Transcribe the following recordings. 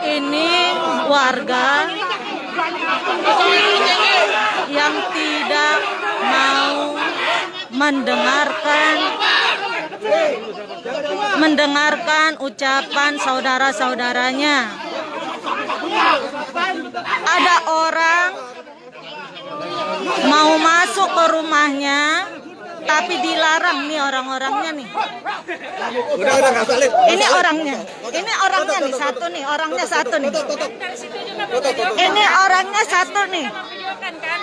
Ini warga yang tidak mau mendengarkan ucapan saudara-saudaranya. Ada orang mau masuk ke rumahnya, tapi dilarang nih orang-orangnya nih. Ini orangnya nih satu nih, orangnya satu nih. Ini orangnya satu nih.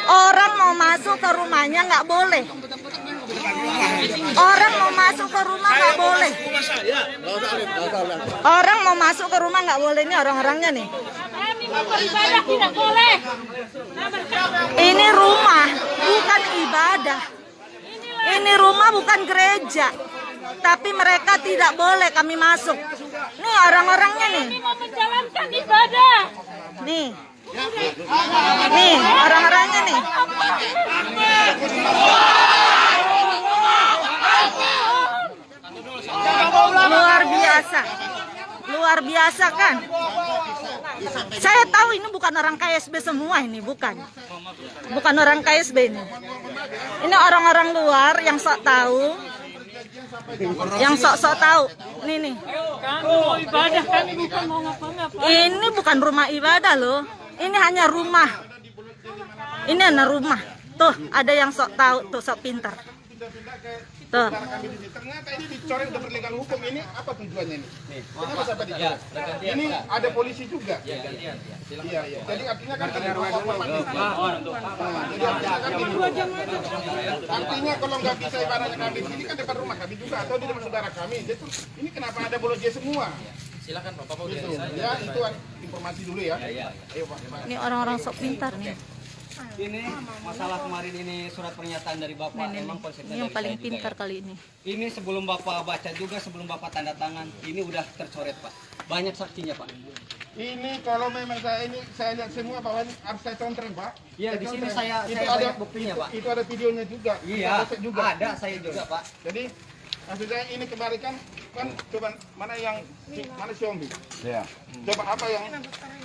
Orang mau masuk ke rumahnya nggak boleh. Orang mau masuk ke rumah nggak boleh. Orang mau masuk ke rumah nggak boleh, nih orang-orangnya nih. Beribadah tidak boleh. Ini rumah, bukan ibadah. Ini rumah bukan gereja. Tapi mereka tidak boleh kami masuk. Nih orang-orangnya nih. Ini mau menjalankan ibadah. Nih. Nih orang-orangnya nih. Luar biasa. Luar biasa kan? Saya tahu ini bukan orang KSB semua ini, bukan. Bukan orang KSB ini. Ini orang-orang luar yang sok tahu. Yang sok-sok tahu. Nih. Kami mau ibadah, kami bukan mau ngapa-ngapa. Ini bukan rumah ibadah loh. Ini hanya rumah. Ini hanya rumah. Tuh, ada yang sok tahu, tuh sok pintar. Tuh. Ternyata ini dicoret untuk berlegal hukum. Ini apa tujuannya ini? Kenapa sampai dicoret? Ini ada polisi juga. Iya. Jadi artinya kan artinya kalau nggak bisa ibaratnya kami ini kan depan rumah kami juga atau di rumah saudara kami. Jadi ini kenapa ada bolos J semua? Silakan Pak gitu. Ya itu informasi dulu ya. Ayo Pak. Ini orang-orang sok pintar nih. Ini masalah kemarin ini surat pernyataan dari Bapak emang konsepnya Ini yang dari paling saya pintar juga, ya. kali ini. Ini sebelum Bapak baca juga, sebelum Bapak tanda tangan, ini udah tercoret Pak. Banyak saksinya Pak. Ini kalau memang saya lihat semua bahwa ini harus saya contreng Pak. Iya di sini saya itu ada ada buktinya Pak. Itu ada videonya juga. Iya. Juga. Ada saya juga Pak. Jadi maksud saya ini kebalikan kan coba mana Xiaomi? Ya. Coba apa yang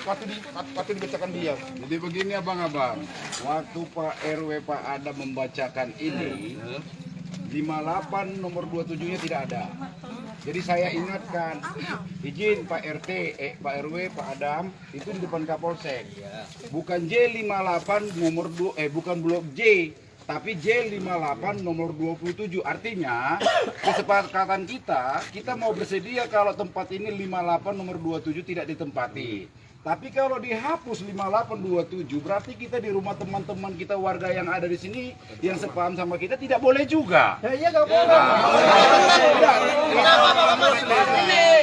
waktu dibacakan dia? Jadi begini abang-abang, waktu Pak RW Pak Adam membacakan ini, 58 nomor 27-nya tidak ada. Jadi saya ingatkan, izin Pak RT, Pak RW, Pak Adam, itu di depan Kapolsek. Bukan J58 nomor bukan blok J, tapi J58 nomor 27. Artinya kesepakatan kita mau bersedia kalau tempat ini 58 nomor 27 tidak ditempati. Tapi kalau dihapus 5827 berarti kita di rumah teman-teman kita warga yang ada di sini yang sepaham sama kita tidak boleh juga. Iya nggak boleh.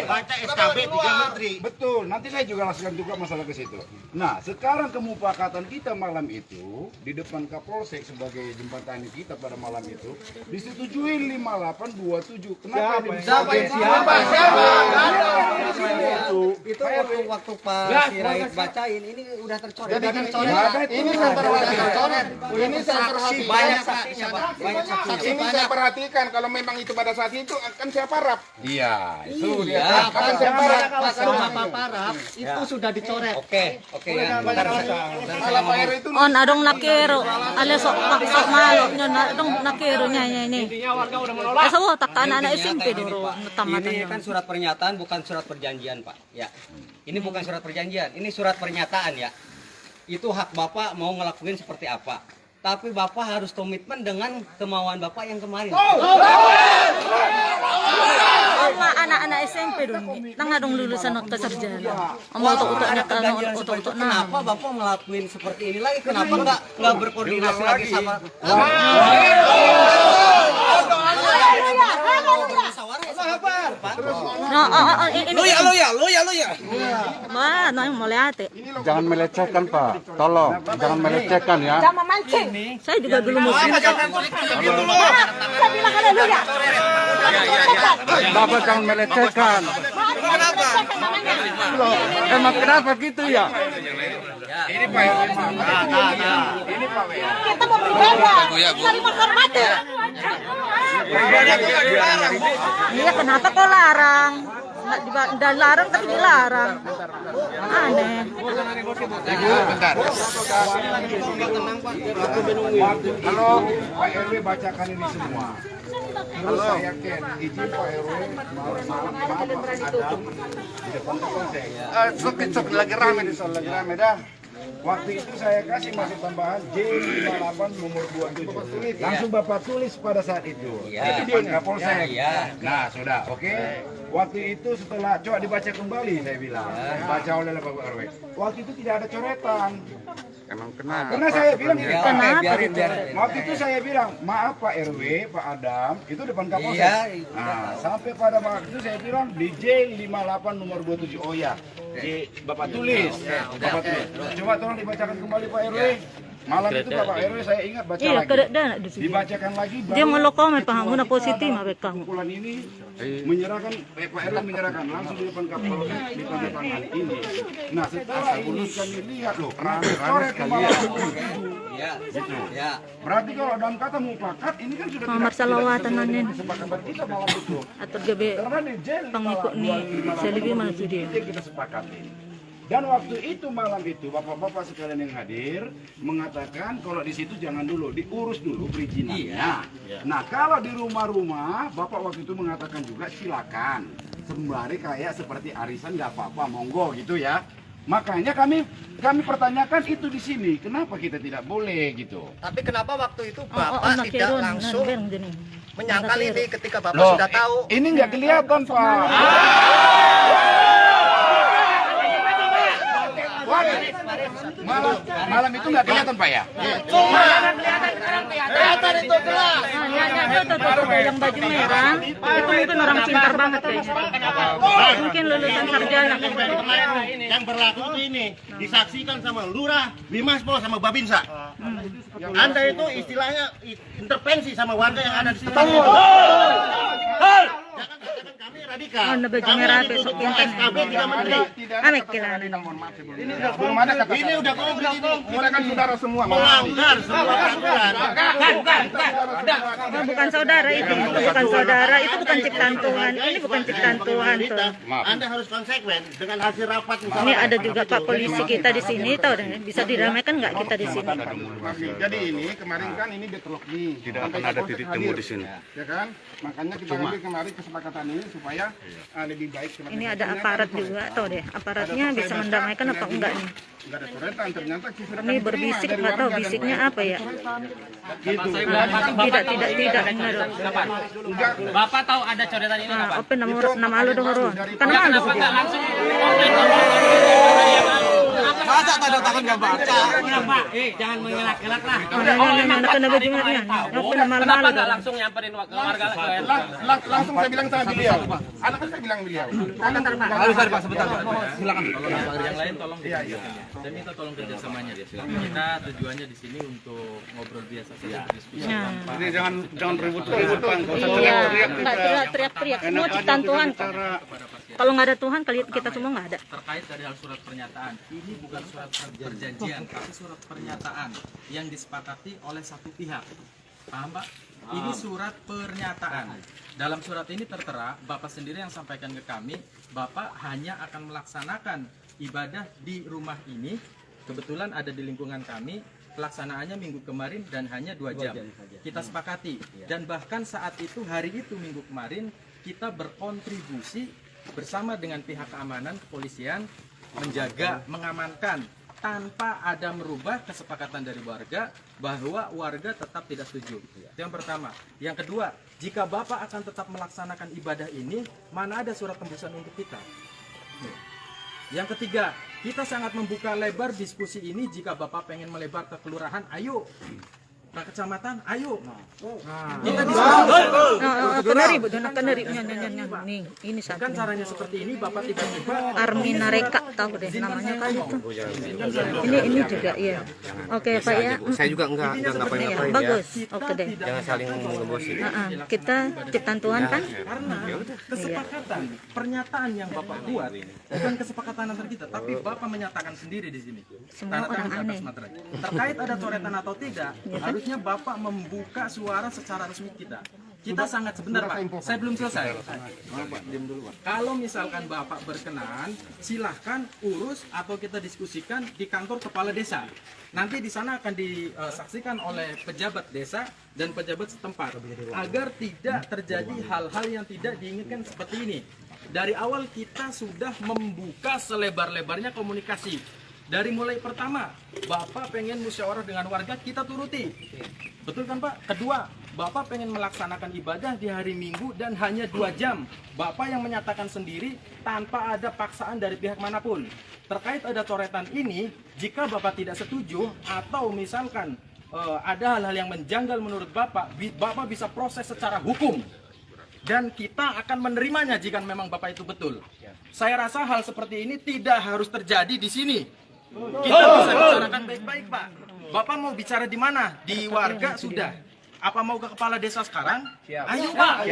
Baca SKB 3 menteri. Betul, nanti saya juga jelaskan juga masalah ke situ. Nah, sekarang kemufakatan kita malam itu di depan Kapolsek sebagai jembatan kita pada malam itu disetujui 5827. Kenapa? Siapa? Itu waktu Pak Sirait bacain ini udah tercoret. Jadi ini saya perhatikan. Ini saya perhatikan. Banyak saksinya Pak. Banyak saksinya. Ini saya perhatikan kalau memang itu pada saat itu akan saya paraf. Iya, itu Iya. dia. Akan saya paraf. Kalau Bapak paraf itu sudah dicoret. Oke ya. Malah Pak RW itu On adong nakero, ale sok malo nyo adong nakero nya ini. Asa wo takkan anak SMP dulu Ini tamatan. kan surat pernyataan bukan surat perjanjian Pak. Ya. Ini bukan surat perjanjian, ini surat pernyataan ya. Itu hak Bapak mau ngelakuin seperti apa. Tapi Bapak harus komitmen dengan kemauan Bapak yang kemarin. Oma anak-anak SMP dulu, nang adong lulusan ke sarjana. Oma untuk-utuknya untuk Kenapa Bapak ngelakuin seperti ini lagi? Kenapa nggak berkoordinasi lagi sama Lo ya. Wah, no yang mulai ate. Jangan melecehkan Pak, tolong jangan melecehkan ya. Jangan memancing. Saya juga dulu mau. Saya bilang ada lu ya. Bapak jangan melecehkan. Emang kenapa gitu ya? ini Pak RW. Ini Pak RW. Kita mau beribadah. Saling menghormati. Ibadah itu nggak dilarang. Iya, kenapa kok larang? dilarang tapi dilarang. Aneh. Ibu, bentar. Halo, Pak RW bacakan ini semua. Terus saya izin Pak RW malam ada di depan kapolsek. Sok lagi rame di Lagi rame dah. Waktu itu saya kasih masuk tambahan J58 nomor 27. Langsung Bapak tulis pada saat itu. Iya. Di depan kapolsek. Iya. Nah, sudah, oke. Waktu itu setelah coba dibaca kembali saya bilang, baca oleh Bapak RW. Waktu itu tidak ada coretan. Emang kenapa? Karena saya bilang Ya, itu oke, Kenapa biarin, gitu? biarin. waktu itu saya bilang, maaf Pak RW, Pak Adam, itu depan kapolsek. Iya, Nah, sampai pada waktu itu saya bilang di J58 nomor 27. Oh ya, Bapak tulis. Bapak tulis. Coba tolong dibacakan kembali Pak RW. Malam itu Bapak RW saya ingat baca Iya, lagi. kada di situ. Dibacakan lagi. Dia baru melokong mai ketika paham na positif mabek kamu. kumpulan ini menyerahkan Pak RW menyerahkan langsung di depan kapolsek di depan ini. Nah, setelah ini kami lihat loh, coret kembali. Ya, gitu. Ya. Berarti kalau dalam kata mufakat ini kan sudah Mamar salawatan nanin. kesepakatan kita malam itu. Atau gabe Karena di jail pangikut ni Selibi mana tu dia. itu kita sepakati. Dan waktu itu malam itu bapak-bapak sekalian yang hadir mengatakan kalau di situ jangan dulu diurus dulu perizinannya. Nah kalau di rumah-rumah bapak waktu itu mengatakan juga silakan sembari kayak seperti arisan nggak apa-apa monggo gitu ya. Makanya kami pertanyakan itu di sini kenapa kita tidak boleh gitu. Tapi kenapa waktu itu Oh, Bapak tidak langsung menyangkal ini ketika Bapak Loh, sudah tahu? ini nggak kelihatan Pak. Malam itu nggak kelihatan Pak ya? Kelihatan itu jelas. Yang baju merah itu mungkin orang pintar banget kayaknya. Mungkin lulusan sarjana. Yang berlaku itu ini disaksikan sama Lurah, Limaspol sama Babinsa. Anda itu istilahnya intervensi sama warga yang ada di sekitar. Jangan katakan kami radikal. Oh, baju Kami merah dituduh besok pintar. SKB tidak menteri. Amek kilana. Belum ada kata. Ini udah komplit ini. Kita kan saudara semua. Melanggar semua peraturan. Oh, bukan saudara itu bukan saudara, itu bukan ciptaan Tuhan. Ini bukan ciptaan Tuhan tuh. Anda harus konsekuen dengan hasil rapat misalnya. Ini ada juga Pak polisi kita di sini, tahu deh, bisa diramaikan nggak kita di sini? Jadi ini kemarin kan ini deadlock nih. Tidak akan ada titik temu di sini. Ya kan? Makanya kita ambil kemarin kesepakatan ini supaya lebih baik. Ini ada aparat juga, tahu deh, aparatnya bisa mendamaikan apa enggak nih? Enggak ada coretan ternyata Ini berbisik, nggak tahu bisiknya apa ya? Gitu. Tidak, enggak dong. Enggak. Bapak tahu ada coretan ini Nah, apa nama lu dohoro? Karena mana Kenapa nggak langsung Masa tanda tangan nggak baca? Pak, jangan mengelak-elak lah. Anak kena baju merahnya. Apa nama Kenapa malu nggak langsung nyamperin warga Langsung saya bilang sama beliau. Anak kan saya bilang beliau. Pak sebentar Pak. Silakan. Yang lain tolong saya minta tolong kerjasamanya dia. Kita tujuannya di sini untuk ngobrol biasa saja, diskusi tanpa Ini jangan ribut-ribut Bang. Enggak usah teriak-teriak. Nggak teriak-teriak. Semua ciptaan Tuhan kok. Kalau nggak ada Tuhan, kita semua nggak ada. terkait dari hal surat pernyataan. Ini bukan surat perjanjian, tapi surat pernyataan yang disepakati oleh satu pihak. Paham Pak? Ini surat pernyataan. Dalam surat ini tertera, Bapak sendiri yang sampaikan ke kami, Bapak hanya akan melaksanakan ibadah di rumah ini. Kebetulan ada di lingkungan kami, pelaksanaannya minggu kemarin dan hanya 2 jam. Kita sepakati. Dan bahkan saat itu, hari itu minggu kemarin, kita berkontribusi bersama dengan pihak keamanan, kepolisian, menjaga, mengamankan tanpa ada merubah kesepakatan dari warga bahwa warga tetap tidak setuju. Itu yang pertama. Yang kedua, jika Bapak akan tetap melaksanakan ibadah ini, mana ada surat tembusan untuk kita? Yang ketiga, kita sangat membuka lebar diskusi ini. Jika Bapak pengen melebar ke kelurahan, ayo. Ke kecamatan, ayo. Kita diskusi. Kena ribut, nih, ini satu. Kan caranya seperti ini, Bapak tiba-tiba Armina Reka, tahu deh namanya kali itu. Ini juga, iya. Oke Pak ya. Saya juga enggak ngapain-ngapain ya. Bagus, oke deh. Jangan saling mengembosi. Kita ciptaan Tuhan kan? karena kesepakatan pernyataan yang Bapak buat bukan kesepakatan antar kita, tapi Bapak menyatakan sendiri di sini. Semua Tanda tangan orang di atas aneh. materai. Terkait ada coretan atau tidak, harusnya Bapak membuka suara secara resmi kita. kita sangat sebentar Pak, saya belum selesai. Kalau misalkan Bapak berkenan, silahkan urus atau kita diskusikan di kantor kepala desa. Nanti di sana akan disaksikan oleh pejabat desa dan pejabat setempat agar tidak terjadi hal-hal yang tidak diinginkan seperti ini. Dari awal kita sudah membuka selebar-lebarnya komunikasi. Dari mulai pertama, Bapak pengen musyawarah dengan warga, kita turuti. Betul kan Pak? Kedua, Bapak pengen melaksanakan ibadah di hari Minggu dan hanya 2 jam. Bapak yang menyatakan sendiri tanpa ada paksaan dari pihak manapun. Terkait ada coretan ini, jika Bapak tidak setuju atau misalkan ada hal-hal yang menjanggal menurut Bapak, Bapak bisa proses secara hukum. Dan kita akan menerimanya jika memang Bapak itu betul. Saya rasa hal seperti ini tidak harus terjadi di sini. Kita bisa bicarakan baik-baik Pak. Bapak mau bicara di mana? Di warga sudah. Apa mau ke kepala desa sekarang? Ayo Pak.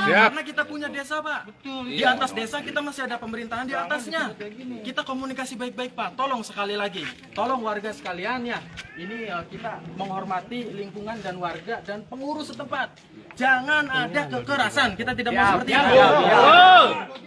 Karena kita punya desa Pak. Di atas desa kita masih ada pemerintahan di atasnya. Kita komunikasi baik-baik Pak. Tolong sekali lagi. Tolong warga sekalian ya. Ini kita menghormati lingkungan dan warga dan pengurus setempat. Jangan ada kekerasan. Kita tidak mau seperti itu.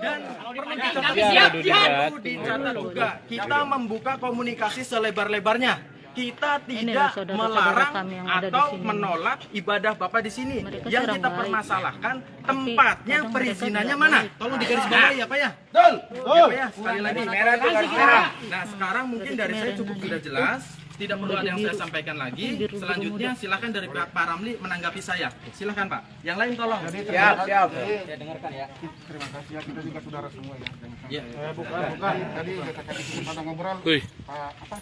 Dan perlu dicatat juga. Kita membuka komunikasi selebar-lebarnya. Kita tidak melarang atau menolak ibadah Bapak di sini. Yang kita permasalahkan tempatnya, perizinannya mana? Tolong digarisbawahi ya Pak ya. Betul. Ya Pak ya, sekali lagi. Nah, sekarang mungkin dari saya cukup sudah jelas. Tidak perlu ada yang saya sampaikan lagi. Selanjutnya silakan dari pihak Pak Ramli menanggapi saya. Silakan Pak. Yang lain tolong. Siap. Saya dengarkan ya. Terima kasih ya, kita juga saudara semua ya. Ya. Bukan. Tadi kita sempat ngobrol. Pak apa?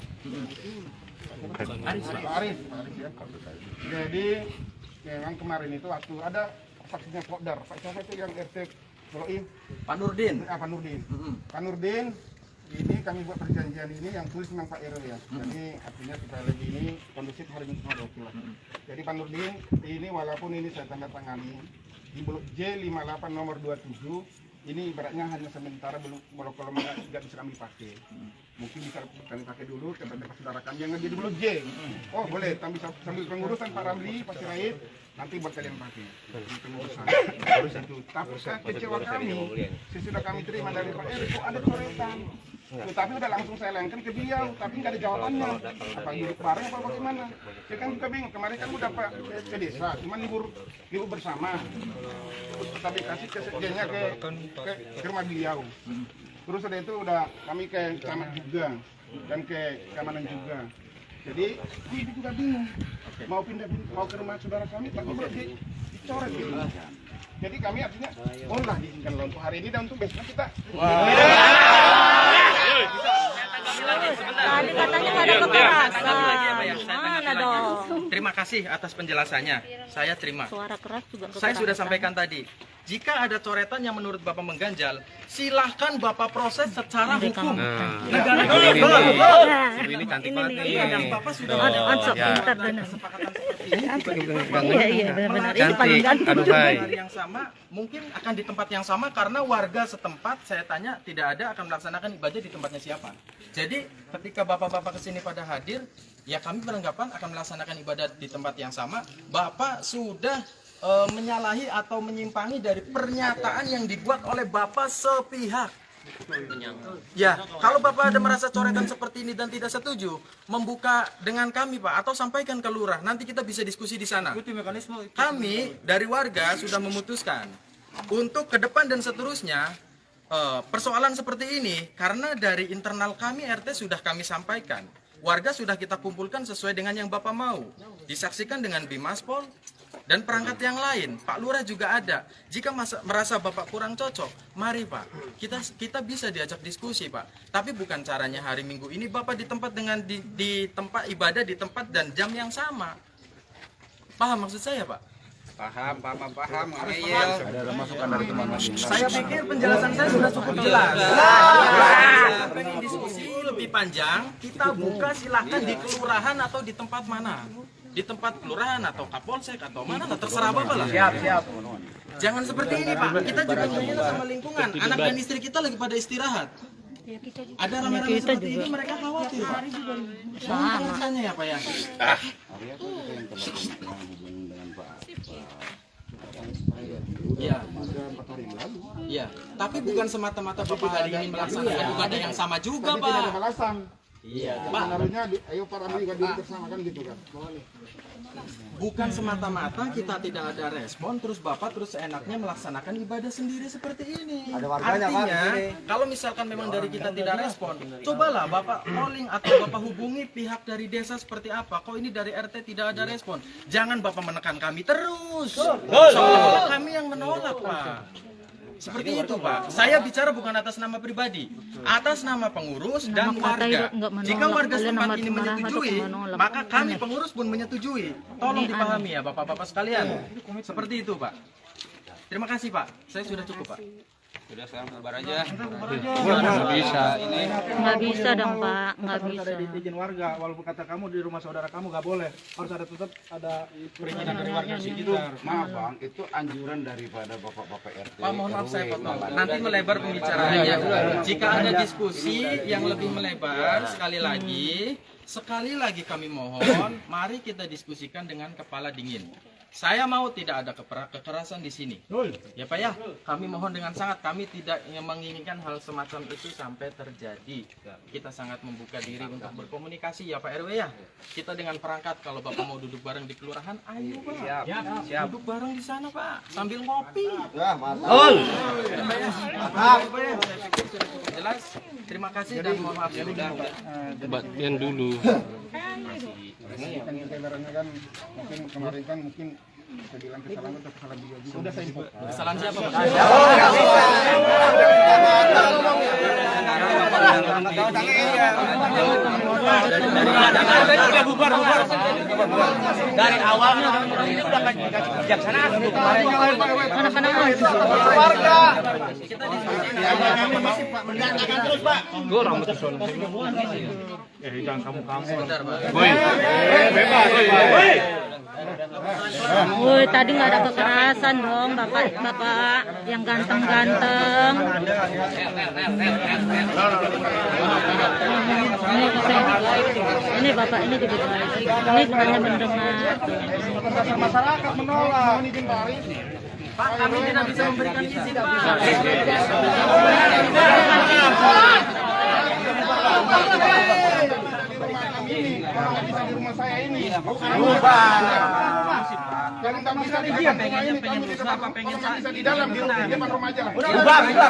Aris ya. Jadi memang kemarin itu waktu ada saksinya Kodar, Pak siapa itu yang RT Proin? Pak Nurdin. Pak Nurdin. Pak Nurdin, ini kami buat perjanjian ini yang tulis memang Pak RW ya. Jadi artinya supaya lebih ini kondusif hari Minggu oke lah. Jadi Pak Nurdin, ini walaupun ini saya tanda tangani di blok J58 nomor 27, ini ibaratnya hanya sementara belum kalau nggak bisa kami pakai. Mungkin bisa kami pakai dulu kepada saudara kami yang ada di blok J. Oh boleh, sambil pengurusan Pak Ramli, Pak Sirait, nanti buat kalian pakai. Pengurusan. Itu. Tapi kecewa kami, sesudah kami terima dari Pak RW, kok ada coretan. Tapi udah langsung saya layangkan ke beliau, tapi nggak ada jawabannya. Apa duduk bareng apa bagaimana? Saya kan juga bingung. Kemarin kan udah Pak ke desa, cuma libur bersama. Tapi kasih ke sekjennya ke rumah beliau. Terus ada itu udah kami ke camat juga dan ke keamanan juga. Jadi ini juga bingung. Mau ke rumah saudara kami, tapi berarti dicoret gitu. Jadi kami artinya, oh lah diizinkan untuk hari ini dan untuk besok kita. Tadi katanya nggak ada kekerasan. Mana dong? Terima kasih atas penjelasannya. Saya terima. Suara keras juga Saya sudah sampaikan tadi. Jika ada coretan yang menurut Bapak mengganjal, silahkan Bapak proses secara hukum. Negara ini cantik banget nih. yang Bapak sudah ada kesepakatan seperti ini. Iya benar-benar. Ini paling ganteng. Hari yang sama, mungkin akan di tempat yang sama karena warga setempat saya tanya tidak ada akan melaksanakan ibadah di tempatnya siapa. Jadi ketika bapak-bapak kesini pada hadir, ya kami beranggapan akan melaksanakan ibadah di tempat yang sama. Bapak sudah menyalahi atau menyimpangi dari pernyataan yang dibuat oleh bapak sepihak. Ya, kalau bapak ada merasa coretan seperti ini dan tidak setuju, membuka dengan kami Pak, atau sampaikan ke lurah. Nanti kita bisa diskusi di sana. Kami dari warga sudah memutuskan untuk ke depan dan seterusnya. Persoalan seperti ini karena dari internal kami RT sudah kami sampaikan, warga sudah kita kumpulkan sesuai dengan yang Bapak mau, disaksikan dengan Bimaspol dan perangkat yang lain. Pak Lurah juga ada. Jika merasa Bapak kurang cocok, mari Pak, kita bisa diajak diskusi Pak. Tapi bukan caranya hari Minggu ini Bapak di tempat dengan di tempat ibadah di tempat dan jam yang sama. Paham maksud saya Pak? Paham. Ada masukan dari teman-teman. Saya pikir penjelasan saya sudah cukup jelas. Jika pengen diskusi lebih panjang, kita buka silahkan di kelurahan atau di tempat mana. Di tempat kelurahan atau kapolsek atau mana, terserah Bapak lah. Siap. Jangan seperti ini Pak, kita juga ingin sama lingkungan. Anak dan istri kita lagi pada istirahat. Ada rame-rame seperti ini mereka khawatir Pak. Mohon penjelasannya ya Pak ya. Iya. Ada 4 hari yang lalu. Iya. Tapi bukan semata-mata Bapak hari ini melaksanakan ibadah yang sama juga, Tapi tidak ada Pak. balasan. Iya, Yang Pak. menaruhnya, ayo para juga duduk bersama kan gitu kan. Bukan semata-mata kita tidak ada respon, terus Bapak terus seenaknya melaksanakan ibadah sendiri seperti ini. Artinya, kalau misalkan memang dari kita tidak respon, cobalah Bapak calling atau Bapak hubungi pihak dari desa seperti apa. Kok ini dari RT tidak ada respon? Jangan Bapak menekan kami terus. Soalnya kami yang menolak, Pak. Seperti itu, Pak. Saya bicara bukan atas nama pribadi, atas nama pengurus dan warga. Jika warga setempat ini menyetujui, maka kami pengurus pun menyetujui. Tolong dipahami ya, Bapak-bapak sekalian. Seperti itu, Pak. Terima kasih, Pak. Saya sudah cukup, Pak. Sudah sekarang bubar aja. Nggak bisa. Nggak bisa dong Pak, nggak bisa. Ada izin warga, walaupun kata kamu di rumah saudara kamu nggak boleh, harus ada tetap ada perizinan dari warga sekitar. Maaf Bang, itu anjuran daripada Bapak-bapak RT. Pak, mohon maaf saya RW, potong. Bapak. Nanti melebar pembicaraannya. Jika ada diskusi yang lebih melebar, sekali lagi kami mohon, mari kita diskusikan dengan kepala dingin. Saya mau tidak ada kekerasan di sini. Ya Pak ya, kami mohon dengan sangat, kami tidak menginginkan hal semacam itu sampai terjadi. Kita sangat membuka diri untuk berkomunikasi ya Pak RW ya. Kita dengan perangkat kalau Bapak mau duduk bareng di kelurahan, ayo Pak. Siap. Duduk bareng di sana Pak, sambil ngopi. Ya, Betul. Saya pikir sudah cukup jelas. Terima kasih dan mohon maaf ya. Bagian dulu. Ini kan kendaraannya kan mungkin kemarin kan mungkin bisa bilang kesalahan atau kesalahan juga. Sudah saya info. Kesalahan siapa Pak? Dari awalnya ini udah kejaksanaan. Mendatangkan terus Pak. Gue rambut kesono. Jangan kamu. Sebentar Pak. Boy. Bebas. Boy. Woi, tadi nggak ada kekerasan dong, bapak yang ganteng-ganteng. Ini bapak ini juga baik. Ini hanya mendengar. Masyarakat menolak. Izin Paris. Pak, kami tidak bisa memberikan izin Pak. Di rumah saya ini. Yang tak bisa di Pengen rusuh apa pengen bisa di dalam di depan rumah aja. Nggak bisa.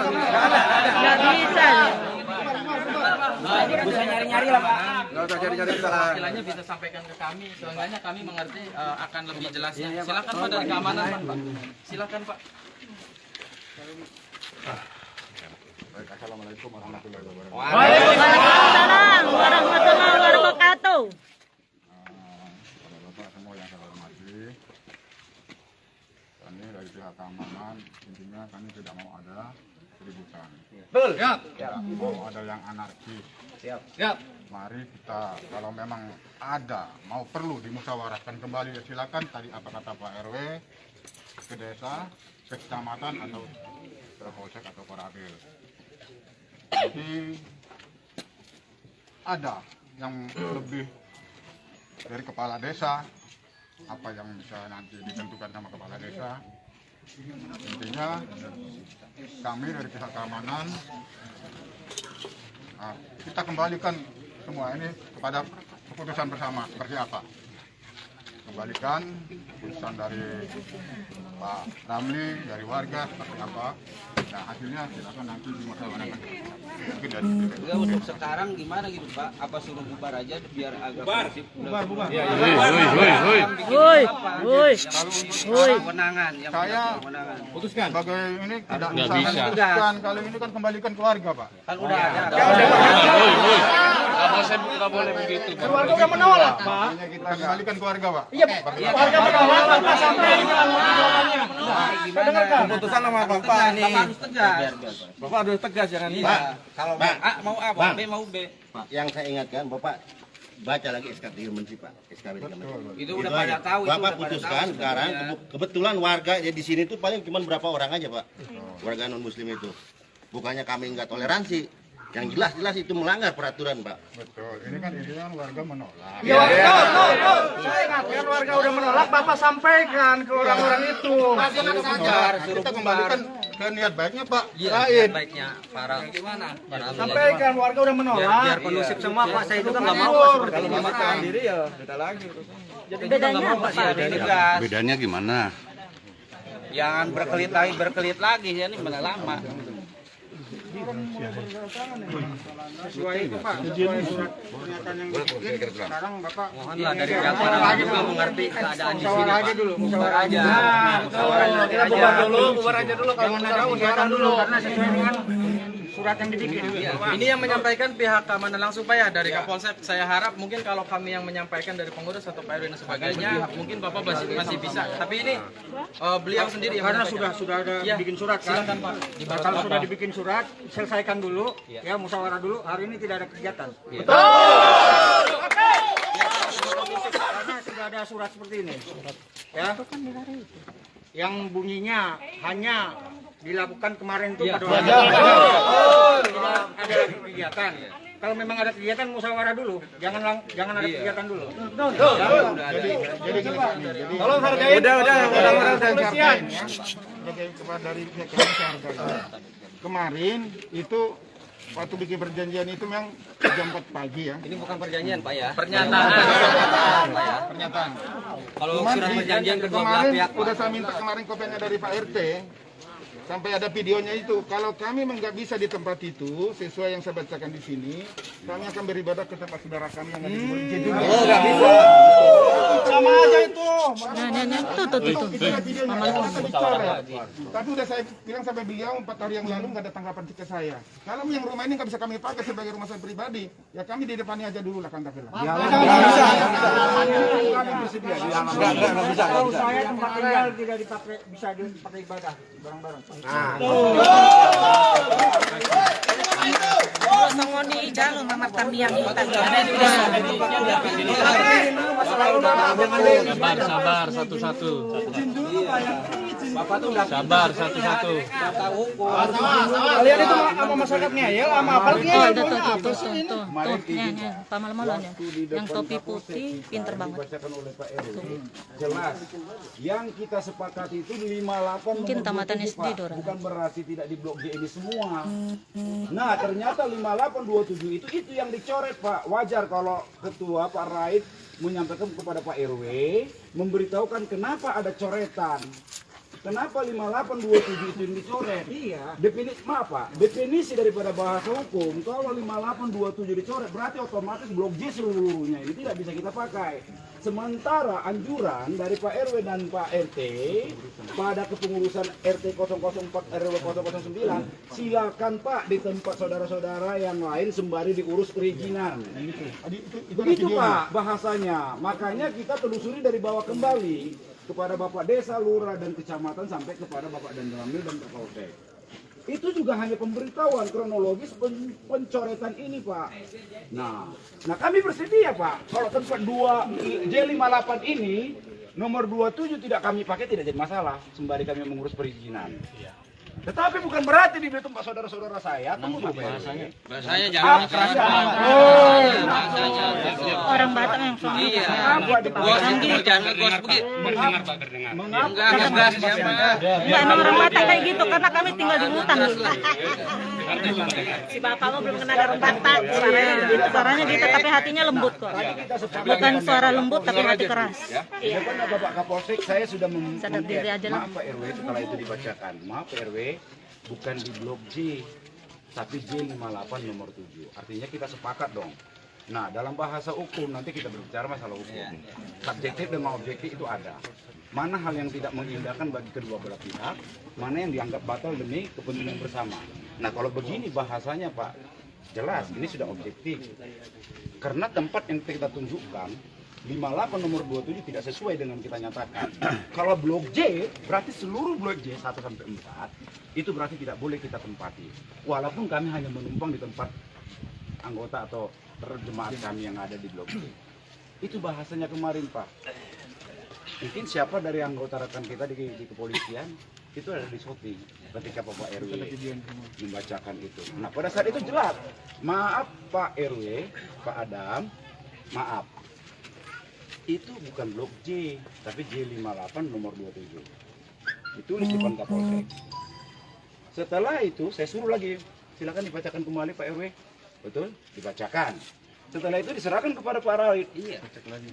Bisa nyari-nyari lah Pak. Nggak usah nyari-nyari Istilahnya bisa sampaikan ke kami. Seenggaknya kami mengerti akan lebih jelasnya. Silakan Pak dari keamanan Pak. Silakan Pak. Assalamualaikum warahmatullahi wabarakatuh. Waalaikumsalam warahmatullahi wabarakatuh. Kepada Bapak semua yang saya hormati, kami dari pihak keamanan intinya kami tidak mau ada keributan. Betul. Tidak mau ada yang anarkis. Siap. Mari kita kalau memang ada mau perlu dimusyawarahkan kembali ya silakan. Tadi apa kata Pak RW ke desa, ke kecamatan atau ke polsek atau koramil. Jadi ada yang lebih dari kepala desa, apa yang bisa nanti ditentukan sama kepala desa. Intinya kami dari pihak keamanan kita kembalikan semua ini kepada keputusan bersama seperti apa. Kembalikan keputusan dari Pak Ramli, dari warga seperti apa. Nah hasilnya silakan nanti dimusyawarahkan. Mungkin dari Untuk sekarang gimana gitu Pak? Apa suruh bubar aja biar agak kondusif? Woi, woi. Kewenangan yang saya kewenangan. putuskan sebagai ini tidak Nggak bisa bisa. memutuskan. Kalau ini kan kembalikan ke warga Pak. Kan udah ada. Nggak boleh begitu. Keluarga udah menolak, Pak. Makanya kita kembalikan ke warga Pak. Iya, warga menolak tanpa sampai ini Keputusan sama Bapak nih. Bapak harus tegas. Bapak harus tegas jangan Iya. Kalau A mau A, B mau B. Yang saya ingatkan, Bapak baca lagi SKT Menteri Pak, SKB Itu udah pada tahu itu. Bapak udah pada putuskan tahu sekarang, sebetulnya. kebetulan warga ya di sini tuh paling cuma berapa orang aja Pak, warga non Muslim itu. Bukannya kami nggak toleransi, Yang jelas-jelas itu melanggar peraturan, Pak. Betul. Ini kan warga menolak. Ya, saya ingatkan warga udah menolak, Bapak sampaikan ke orang-orang itu. Kita kembalikan ke niat baiknya, Pak. Iya, baiknya para gimana? Sampaikan warga udah menolak. Biar kondusif semua, Pak. Saya itu kan nggak mau seperti ini, Pak. Sendiri ya, beda lagi. Bedanya apa, Pak? Bedanya gimana? Jangan berkelit lagi ya, ini mana lama. Sesuai itu, Pak. Sesuai surat pernyataan yang dibikin. Sekarang Bapak Mohonlah dari pihak para juga mengerti keadaan di sini, Pak. musyawarah aja. Kita bubar aja dulu kalau ada musyawarah dulu karena sesuai dengan surat yang dibikin. Ini yang menyampaikan pihak keamanan langsung Pak ya dari Kapolsek. Saya harap mungkin kalau kami yang menyampaikan dari pengurus atau Pak RW dan sebagainya, mungkin Bapak masih bisa. Tapi ini beliau sendiri yang Karena menyampaikan. sudah ada bikin surat kan. Silakan, Pak. Kalau sudah dibikin surat, selesaikan dulu. Ya, musyawarah dulu. Hari ini tidak ada kegiatan. Karena sudah ada surat seperti ini. Ya. Yang bunyinya hanya dilakukan kemarin itu pada waktu tidak ada lagi kegiatan. Kalau memang ada kegiatan musyawarah dulu, jangan ada kegiatan dulu. Jadi gini, Pak. Jadi Tolong hargain. Udah polisian. Sebagai kepada dari pihak kami saya hargai. Kemarin itu waktu bikin perjanjian itu memang jam 4 pagi ya. Ini bukan perjanjian, Pak ya. Pernyataan. Pernyataan. Kalau Cuman surat perjanjian kedua belah kemarin pihak, Pak. udah saya minta kemarin kopinya dari Pak RT. Sampai ada videonya itu. Kalau kami nggak bisa di tempat itu sesuai yang saya bacakan di sini, kami akan beribadah ke tempat saudara kami yang ada di Bolivia juga. nggak bisa. Sama aja itu. Nah, tuh. Itu ada videonya. Kita dicoret. Tapi udah saya bilang sampai beliau 4 hari yang lalu nggak ada tanggapan ke saya. Kalau yang rumah ini nggak bisa kami pakai sebagai rumah saya pribadi, ya kami di depannya aja dulu lah kantapela. Kalau saya tempat tinggal tidak dipakai, bisa dipakai ibadah bareng-bareng. Mengoni jalo mamat kami yang kita Sabar satu-satu. Bapak tuh udah sabar satu-satu. Kalian itu sama masyarakat ngeyel, sama apa ngeyel? Tuh, pamalam-malam ya. Yang topi putih, pinter banget. Dibacakan oleh Pak RW. Jelas. Yang kita sepakati itu 58 Mungkin nomor tamatan 27, SD, Pak. Dora. Bukan berarti tidak di blok G ini semua. Nah, ternyata 5827 itu yang dicoret, Pak. Wajar kalau ketua Pak Raid menyampaikan kepada Pak RW memberitahukan kenapa ada coretan. Kenapa 5827 itu yang dicoret? Iya. Definisi daripada bahasa hukum, kalau 5827 dicoret berarti otomatis blok J seluruhnya ini tidak bisa kita pakai. Sementara anjuran dari Pak RW dan Pak RT pada kepengurusan RT 004 RW 009, silakan Pak di tempat saudara-saudara yang lain sembari diurus perizinan. Begitu Pak bahasanya. Makanya kita telusuri dari bawah kembali kepada Bapak Desa, Lurah, dan Kecamatan sampai kepada Bapak Danramil dan Kapolsek. Itu juga hanya pemberitahuan kronologis pencoretan ini, Pak. Nah kami bersedia, Pak. Kalau tempat 2 J58 ini nomor 27 tidak kami pakai, tidak jadi masalah sembari kami mengurus perizinan. Tetapi bukan berarti di tempat saudara-saudara saya bahasanya jangan Orang Batak yang suka. Iya. Jangan ngegos begitu. Enggak, Emang orang Batak kayak gitu karena kami tinggal di hutan. Si bapak mah belum kenal orang Batak. Suaranya gitu tapi hatinya lembut kok. Bukan suara lembut tapi hati keras. Iya. Depan Bapak Kapolsek saya sudah Sadar diri aja lah. maaf Pak RW setelah itu dibacakan. Maaf Pak RW, bukan di blok J, tapi J58 nomor 7. Artinya kita sepakat dong. Nah, dalam bahasa hukum nanti kita berbicara masalah hukum. Subjektif dan objektif itu ada. Mana hal yang tidak mengindahkan bagi kedua belah pihak, mana yang dianggap batal demi kepentingan bersama. Nah, kalau begini bahasanya Pak, jelas ini sudah objektif. Karena tempat yang kita tunjukkan 58 nomor 27 tidak sesuai dengan kita nyatakan. Kalau blok J, berarti seluruh blok J 1 sampai 4 itu berarti tidak boleh kita tempati. Walaupun kami hanya menumpang di tempat anggota atau jemaat kami yang ada di blok J. Itu bahasanya kemarin, Pak. Mungkin siapa dari anggota rekan kita di kepolisian itu ada di shooting ketika Bapak RW membacakan itu. Nah pada saat itu jelas, maaf Pak RW, Pak Adam, maaf. Itu bukan blok J, tapi J58 nomor 27. Itu di depan Kapolsek. Setelah itu saya suruh lagi, silakan dibacakan kembali Pak RW. Betul? Dibacakan. Setelah itu diserahkan kepada Pak Rawit. Iya.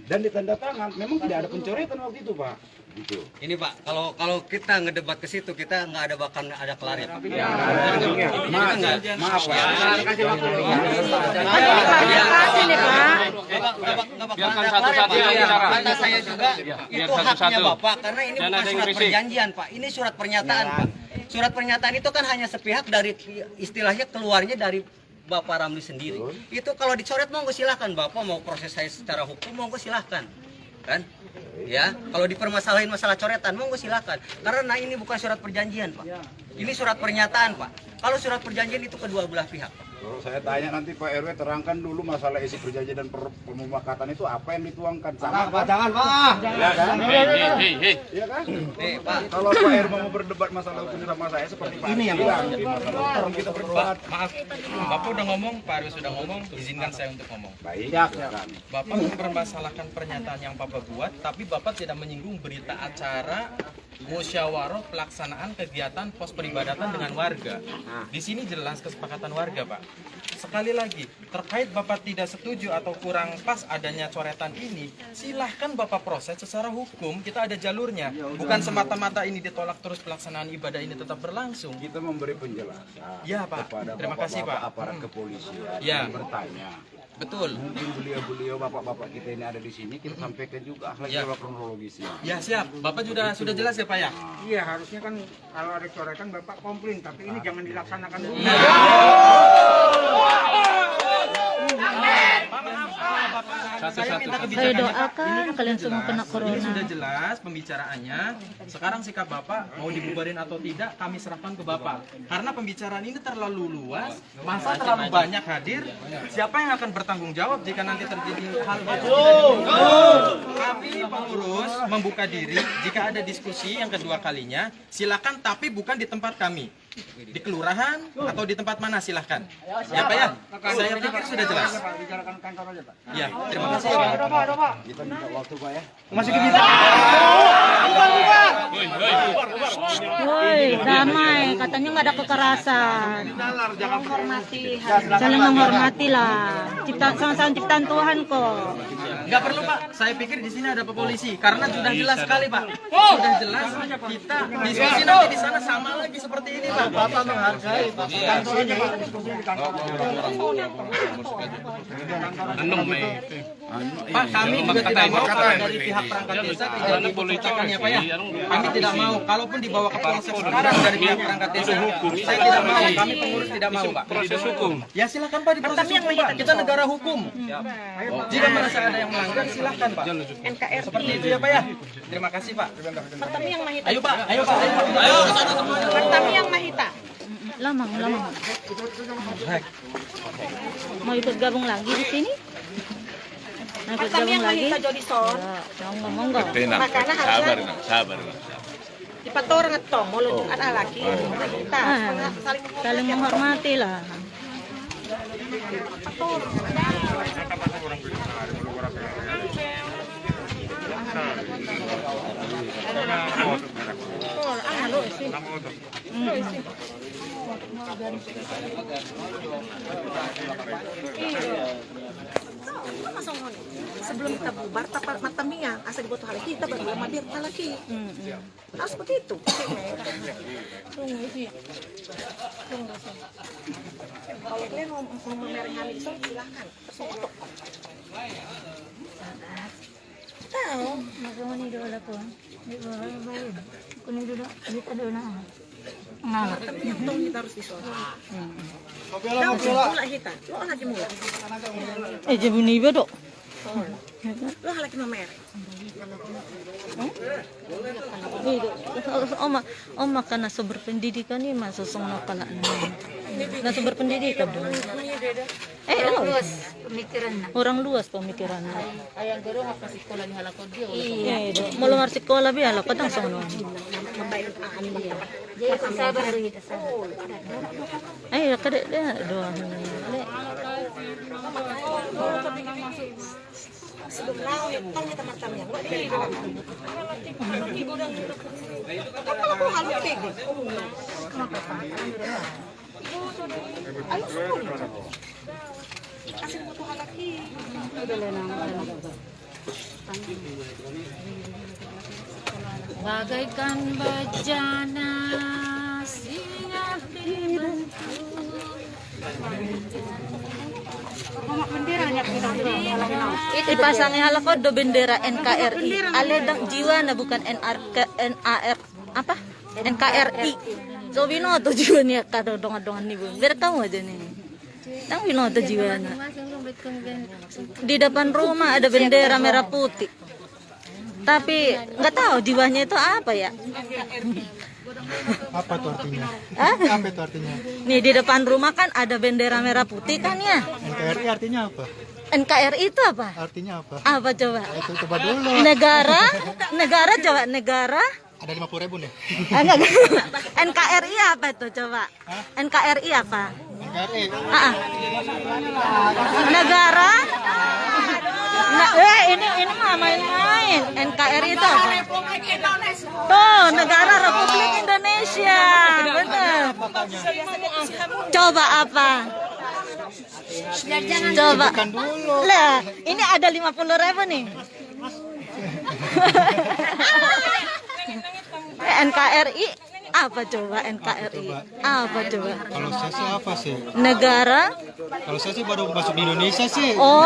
Dan ditanda tangan. Memang tidak ada pencoretan waktu itu Pak. Gitu. Ini Pak, kalau kita ngedebat ke situ kita nggak ada bahkan ada kelar ya Pak. Maaf Pak. Kasih nih Pak. Kata saya juga itu haknya Bapak karena ini bukan surat perjanjian Pak. Ini surat pernyataan Pak. Surat pernyataan itu kan hanya sepihak dari istilahnya keluarnya dari Bapak Ramli sendiri. Itu kalau dicoret monggo silahkan Bapak mau proses saya secara hukum monggo silahkan. Kan? Ya, kalau dipermasalahin masalah coretan monggo silahkan. Karena ini bukan surat perjanjian Pak. Ini surat pernyataan Pak. Kalau surat perjanjian itu kedua belah pihak Pak. Kalau saya tanya nanti Pak RW terangkan dulu masalah isi perjanjian dan pemufakatan itu apa yang dituangkan sama Pak? Jangan Pak. Iya kan? Iya kan? Nih Pak, Kalau Pak RW mau berdebat masalah hukum sama saya seperti Pak ini yang bilang di masalah orang kita berdebat. Maaf, Bapak udah ngomong, Pak Arwi sudah ngomong, izinkan saya untuk ngomong. Baik. Bapak mempermasalahkan pernyataan yang Bapak buat, tapi Bapak tidak menyinggung berita acara musyawarah pelaksanaan kegiatan pos peribadatan dengan warga. Di sini jelas kesepakatan warga, Pak. Sekali lagi, terkait Bapak tidak setuju atau kurang pas adanya coretan ini, silahkan Bapak proses secara hukum, kita ada jalurnya. Bukan semata-mata ini ditolak terus pelaksanaan ibadah ini tetap berlangsung. Kita memberi penjelasan Ya, Pak. kepada Terima kasih, bapak-bapak Pak. aparat kepolisian Ya. yang bertanya. Betul. Mungkin beliau-beliau bapak-bapak kita ini ada di sini, kita sampaikan juga akhlak Ya. kronologisnya. Ya, siap. Bapak sudah jelas ya, Pak ya? Iya, harusnya kan kalau ada coretan Bapak komplain, tapi ini jangan dilaksanakan dulu. Saya minta Saya kebijakannya, Pak. doakan kalian semua kena Ini corona. sudah jelas pembicaraannya. Sekarang sikap Bapak mau dibubarin atau tidak kami serahkan ke Bapak. Karena pembicaraan ini terlalu luas, masa terlalu banyak hadir. Siapa yang akan bertanggung jawab jika nanti terjadi hal itu? Kami pengurus membuka diri jika ada diskusi yang kedua kalinya, silakan tapi bukan di tempat kami. Di kelurahan atau di tempat mana silahkan. Ya Pak ya? Saya pikir sudah jelas. Bicarakan kantor aja Pak. Ya, terima kasih ya Pak. Kita minta waktu Pak ya. Woi, damai. Katanya nggak ada kekerasan. Saling menghormati lah. Sama-sama ciptaan Tuhan kok. Nggak perlu Pak, saya pikir di sini ada polisi karena sudah jelas sekali Pak. Sudah jelas kita diskusi nanti di sana sama lagi seperti ini Pak. Bapak menghargai Pak. Kantor aja Pak. Pak, kami juga tidak mau kalau dari pihak perangkat desa terjadi penceritakan ya Pak ya. Kami tidak mau, kalaupun dibawa ke polsek sekarang dari pihak perangkat desa, saya tidak mau, kami pengurus tidak mau Pak. Proses hukum. Ya silakan Pak, di proses hukum Pak. Kita negara hukum. Jika merasa ada yang melanggar, silakan Pak. NKRI. Seperti itu ya Pak ya. Terima kasih Pak. Pertami yang Mahita. Ayo Pak, ayo Pak. Ayo ke sana semuanya. Pertami yang Mahita. Lama. Mau ikut gabung lagi di sini? Mau ikut gabung lagi? Jodison. Ya, monggo. Makanya harusnya sabar. Dipator ngetong, mau lunjuk ada laki. Kita Saling menghormati lah. sebelum kita bubar tapat mata miang asal dibutuh lagi kita baru lama biar lagi. Harus begitu. Kalau kalian mau memerengani itu silahkan. Tersumpuk. Tahu, magawa ni dola ko. Di ba bayan? Kung ni dola, dito doon na. Ngalah. Yang kita harus disolat. Kau mula kita, lo lagi mula. Jabuni ba do? Lo lagi memer. Oma kana sa berpendidikan ni masosong na pala naman. Langsung berpendidikan dong. Orang luas pemikirannya. Ayang guru apa sekolah di halakot dia. Iya, mau lamar sekolah bi ala patang sono. Jadi sabar kita sabar. Ayo kada dia doa. Bagaikan bejana siap dibentuk. Ipasangnya halakot do bendera NKRI. Aledang jiwa na bukan NAR apa? NKRI. So binoto jiwanya kado dongan-dongan nih bun. Biar kamu aja nih. Yang binoto jiwanya. Di depan rumah ada bendera merah putih. Tapi nggak tahu jiwanya itu apa ya? Apa tuh artinya? Hah? Apa itu artinya? Nih di depan rumah kan ada bendera merah putih kan ya? NKRI artinya apa? NKRI itu apa? Artinya apa? Apa coba? Itu coba dulu. Negara coba negara. Ada 50.000 nih. NKRI apa itu coba? NKRI apa? NKRI. Negara. Ini mah main-main. NKRI itu apa? Tuh, negara Republik Indonesia. Benar. Coba apa? Coba. Lah, ini ada 50.000 nih. NKRI apa coba NKRI? Apa coba? Kalau saya sih apa sih? Negara? Kalau saya sih baru masuk di Indonesia sih. Oh.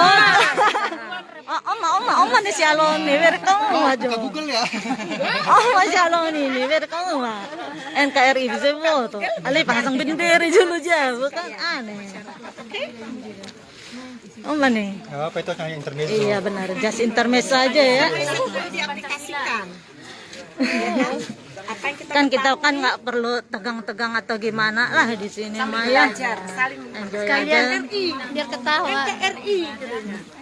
Oma nih si Aloni, biar kamu maju. Ke Google ya. Oma si Aloni nih, biar kamu mah. NKRI bisa foto. Ali pasang bendera dulu aja, bukan aneh. Oma nih. Nggak apa itu hanya intermezzo. Iya benar, just intermezzo aja ya. Diaplikasikan. Kan kita kan nggak perlu tegang-tegang atau gimana lah di sini mah ya. Enjoy aja. Biar ketawa. RI.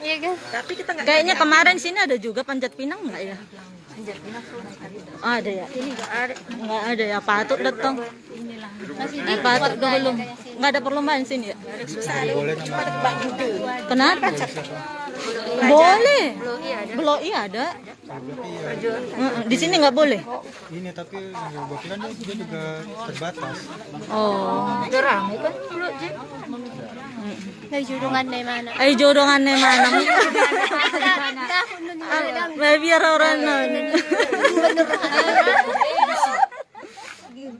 Iya kan? Tapi kita nggak. Kayaknya kemarin sini ada juga panjat pinang nggak ya? Panjat pinang Oh, ada ya? Ini nggak ada ya, patut datang. Masih Patut dulu. Nggak ada perlombaan sini ya? Kenapa? Boleh. Belum iya ada. Di sini nggak boleh. Ini tapi kebetulan dia juga terbatas. Oh. Rame kan dulu Jim. Jodohannya mana? Jodohannya mana? Biar orang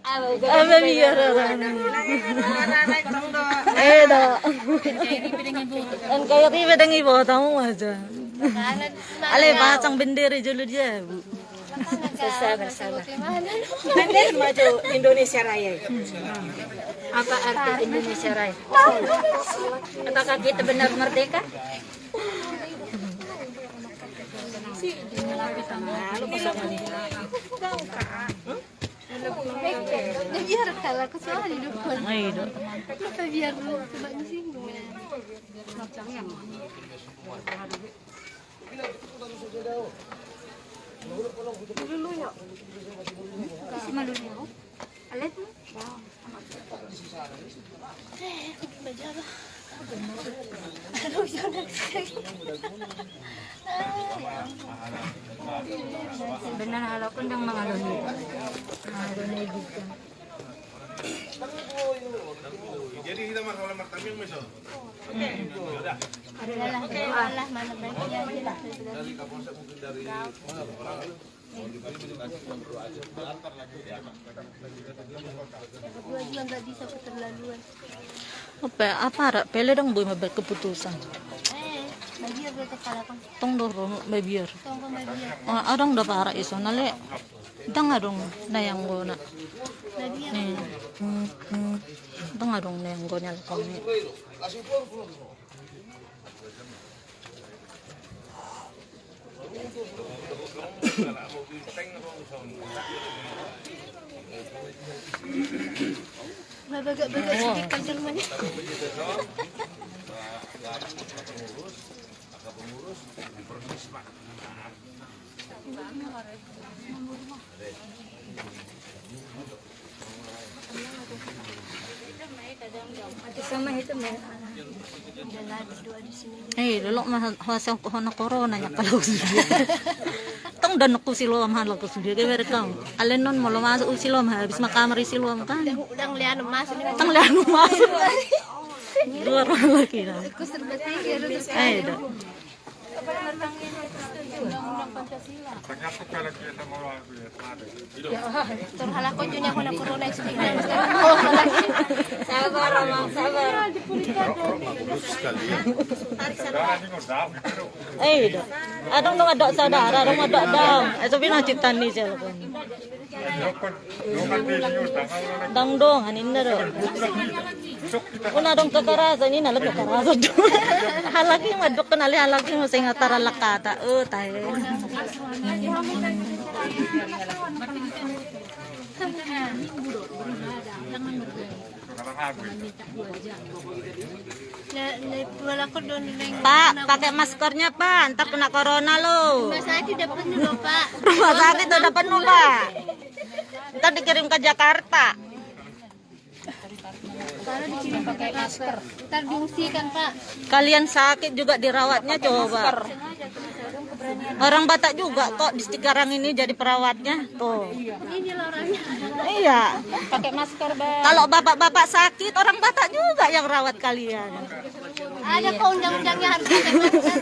Apa biar orang NKRI pedang ibu tahu aja. Ale pasang bendera dulu dia bu. Bersama. Bendera maju Indonesia Raya. Apa arti Indonesia Raya? Apakah kita benar merdeka? Biar kalau aku soal di depan. Biar dulu coba di sini. Dulu ya. Kasih malu dia. Alet. Benar kalau kundang mengalami. Jadi kita masalah martaming meso. Adalah doa mana baiknya Dari Kapolsek mungkin dari orang. Berdua juga nggak bisa keterlaluan. Apa pele dong boy mabel keputusan. Babiar gue kepala kan. Tong dorong babiar. Tunggu babiar. Adong udah para iso nale. Tang adong na yang go na. Babiar. Nih. Tang adong na yang go nyal kami. Bagak-bagak sedikit panjang mana. Dulu mah hasil corona nya kalau sudah. Tong dan aku siluam hal aku sudah ke mereka. Alin non mau masuk siluam habis makamar siluam kan. Udah ngeliat emas ini. Tong lihat masuk. Dua orang lagi dah. Aku serba tinggi terus. Dah. Terhalang kunjungnya aku nak corona sedikit. Sabar, Mama, sabar. Dah. Adong dong ada saudara, adong ada dam. Sabi na citan ni siya lakukan. Dong anin na ro. Una dong kakarasan ni nalag kakarasan. Halaki madok kanali halaki mo sa ngatara lakata. Tayo. Pak, pakai maskernya Pak, ntar kena corona lo. Rumah sakit udah penuh loh, Pak. Rumah sakit udah penuh Pak. Ntar dikirim ke Jakarta. Kalau dikirim pakai masker, ntar diungsikan Pak. Kalian sakit juga dirawatnya coba. Orang Batak juga kok di sekarang ini jadi perawatnya tuh. Ini loh orangnya. Iya, pakai masker Bang. Kalau bapak-bapak sakit, orang Batak juga yang rawat kalian. Ada kok undang-undangnya harus pakai masker.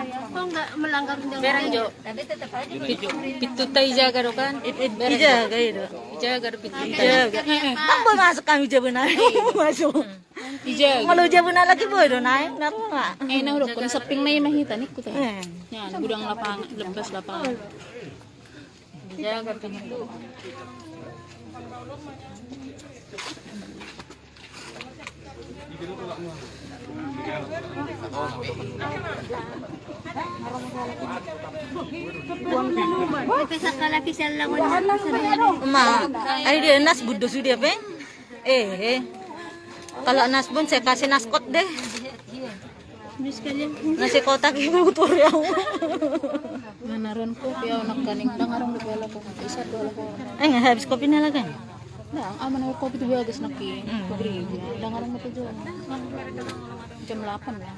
Kok nggak melanggar undang-undang? Tapi tetap aja pitu jaga kan? Jaga itu. Jaga pitu jaga. Kan boleh masuk kami jabenar. Masuk. Malu jabenar lagi boleh naik, kenapa enggak? Nah udah kon seping na mahita ni ko tayo. Yan, gudang lapangan, lepas lapangan. Jaga pitu. Laki siya lang Ma, ay dia nas buddo sudah pe? Kalau nas pun saya kasih naskot deh. Nasi kotak ibu motor ya. Manaron ko piaw nakaning dangarong dubela ko isa dola ko. Nggak habis kopi na lagi. Nah, aman ako kopi tuh bagus naki. Kubri. Dangarong mo tuh. Jam 8 lah.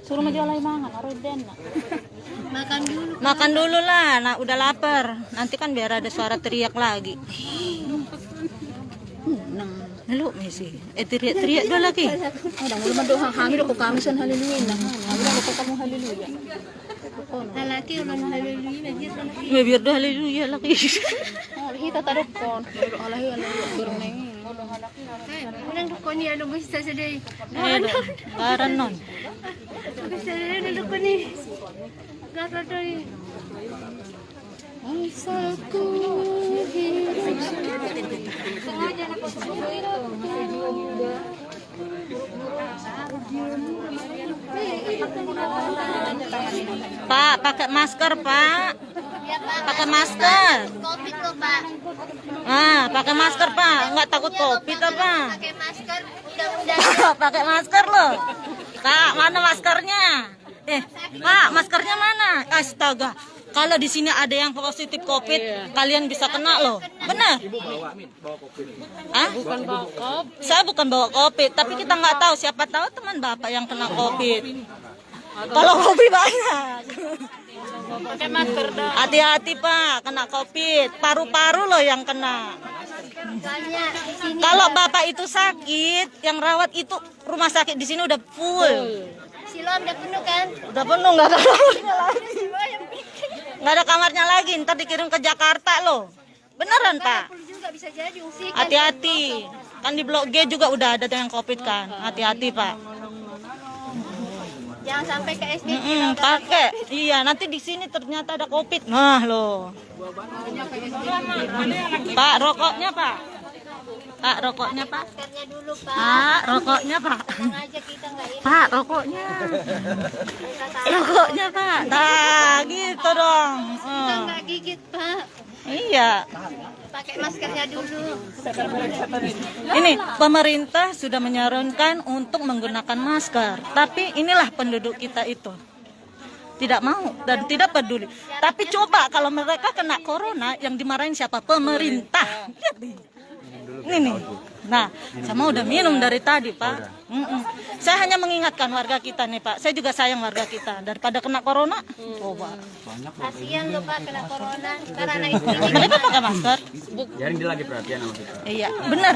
Suruh majalay mangan, aroden na. Makan dulu lah, nah udah lapar. Nanti kan biar ada suara teriak lagi. Lalu Messi, teriak-teriak dulu lagi. Ada mulu madohang hangir ko kami san haleluya na. Wala ko kamu haleluya. Lalaki ulang haleluya lagi. Biar dah haleluya lagi. Kita taruh kon. Alahi bermain. Unang dukon niya ano gusto sa day. Karan non. Gusto na dukon ni. Gatoy. Asaku hidup Sengaja nak foto itu. Pak, pakai masker, Pak. Ya, Pak. Pakai masker. Covid lo, Pak. Pakai masker, Pak. Nggak takut Covid apa? Pakai masker undang-undang. Pakai masker loh. Kak, mana maskernya? Pak, maskernya mana? Astaga. Kalau di sini ada yang positif Covid, kalian bisa kena loh. Benar? Ibu bawa Covid. Hah? bukan bawa kopi. Saya bukan bawa Covid, tapi kita nggak tahu. Siapa tahu teman Bapak yang kena Covid. Kalau Covid banyak. Pakai masker dah. Hati-hati Pak, kena Covid. Paru-paru loh yang kena. Banyak di sini. Kalau Bapak itu sakit, yang rawat itu rumah sakit di sini udah full. Siloam udah penuh kan? Udah penuh, nggak ada kamarnya lagi. Nggak ada kamarnya lagi, ntar dikirim ke Jakarta loh. Beneran Pak? Juga bisa jadi diungsikan. Hati-hati. Kan di Blok G juga udah ada yang Covid kan. Hati-hati Pak. Jangan sampai ke SD. Pakai. Iya, nanti di sini ternyata ada Covid. Nah loh. Pak, rokoknya Pak. Pak, rokoknya Pak. Maskernya dulu, Pak. Pak, rokoknya Pak. Tenang aja kita nggak ini. Pak, rokoknya. Rokoknya Pak. Nah, gitu dong. Kita nggak gigit, Pak. Iya. Pakai maskernya dulu. Ini pemerintah sudah menyarankan untuk menggunakan masker. Tapi inilah penduduk kita itu. Tidak mau dan tidak peduli. Tapi coba kalau mereka kena corona, yang dimarahin siapa? Pemerintah. Lihat nih. Ini nih. Nah, sama udah minum dari tadi, Pak. Saya hanya mengingatkan warga kita nih, Pak. Saya juga sayang warga kita. Daripada kena corona, coba. Kasihan loh, Pak, kena corona. Karena istrinya Mereka pakai masker. Jadi dia lagi perhatian sama kita. Iya, benar.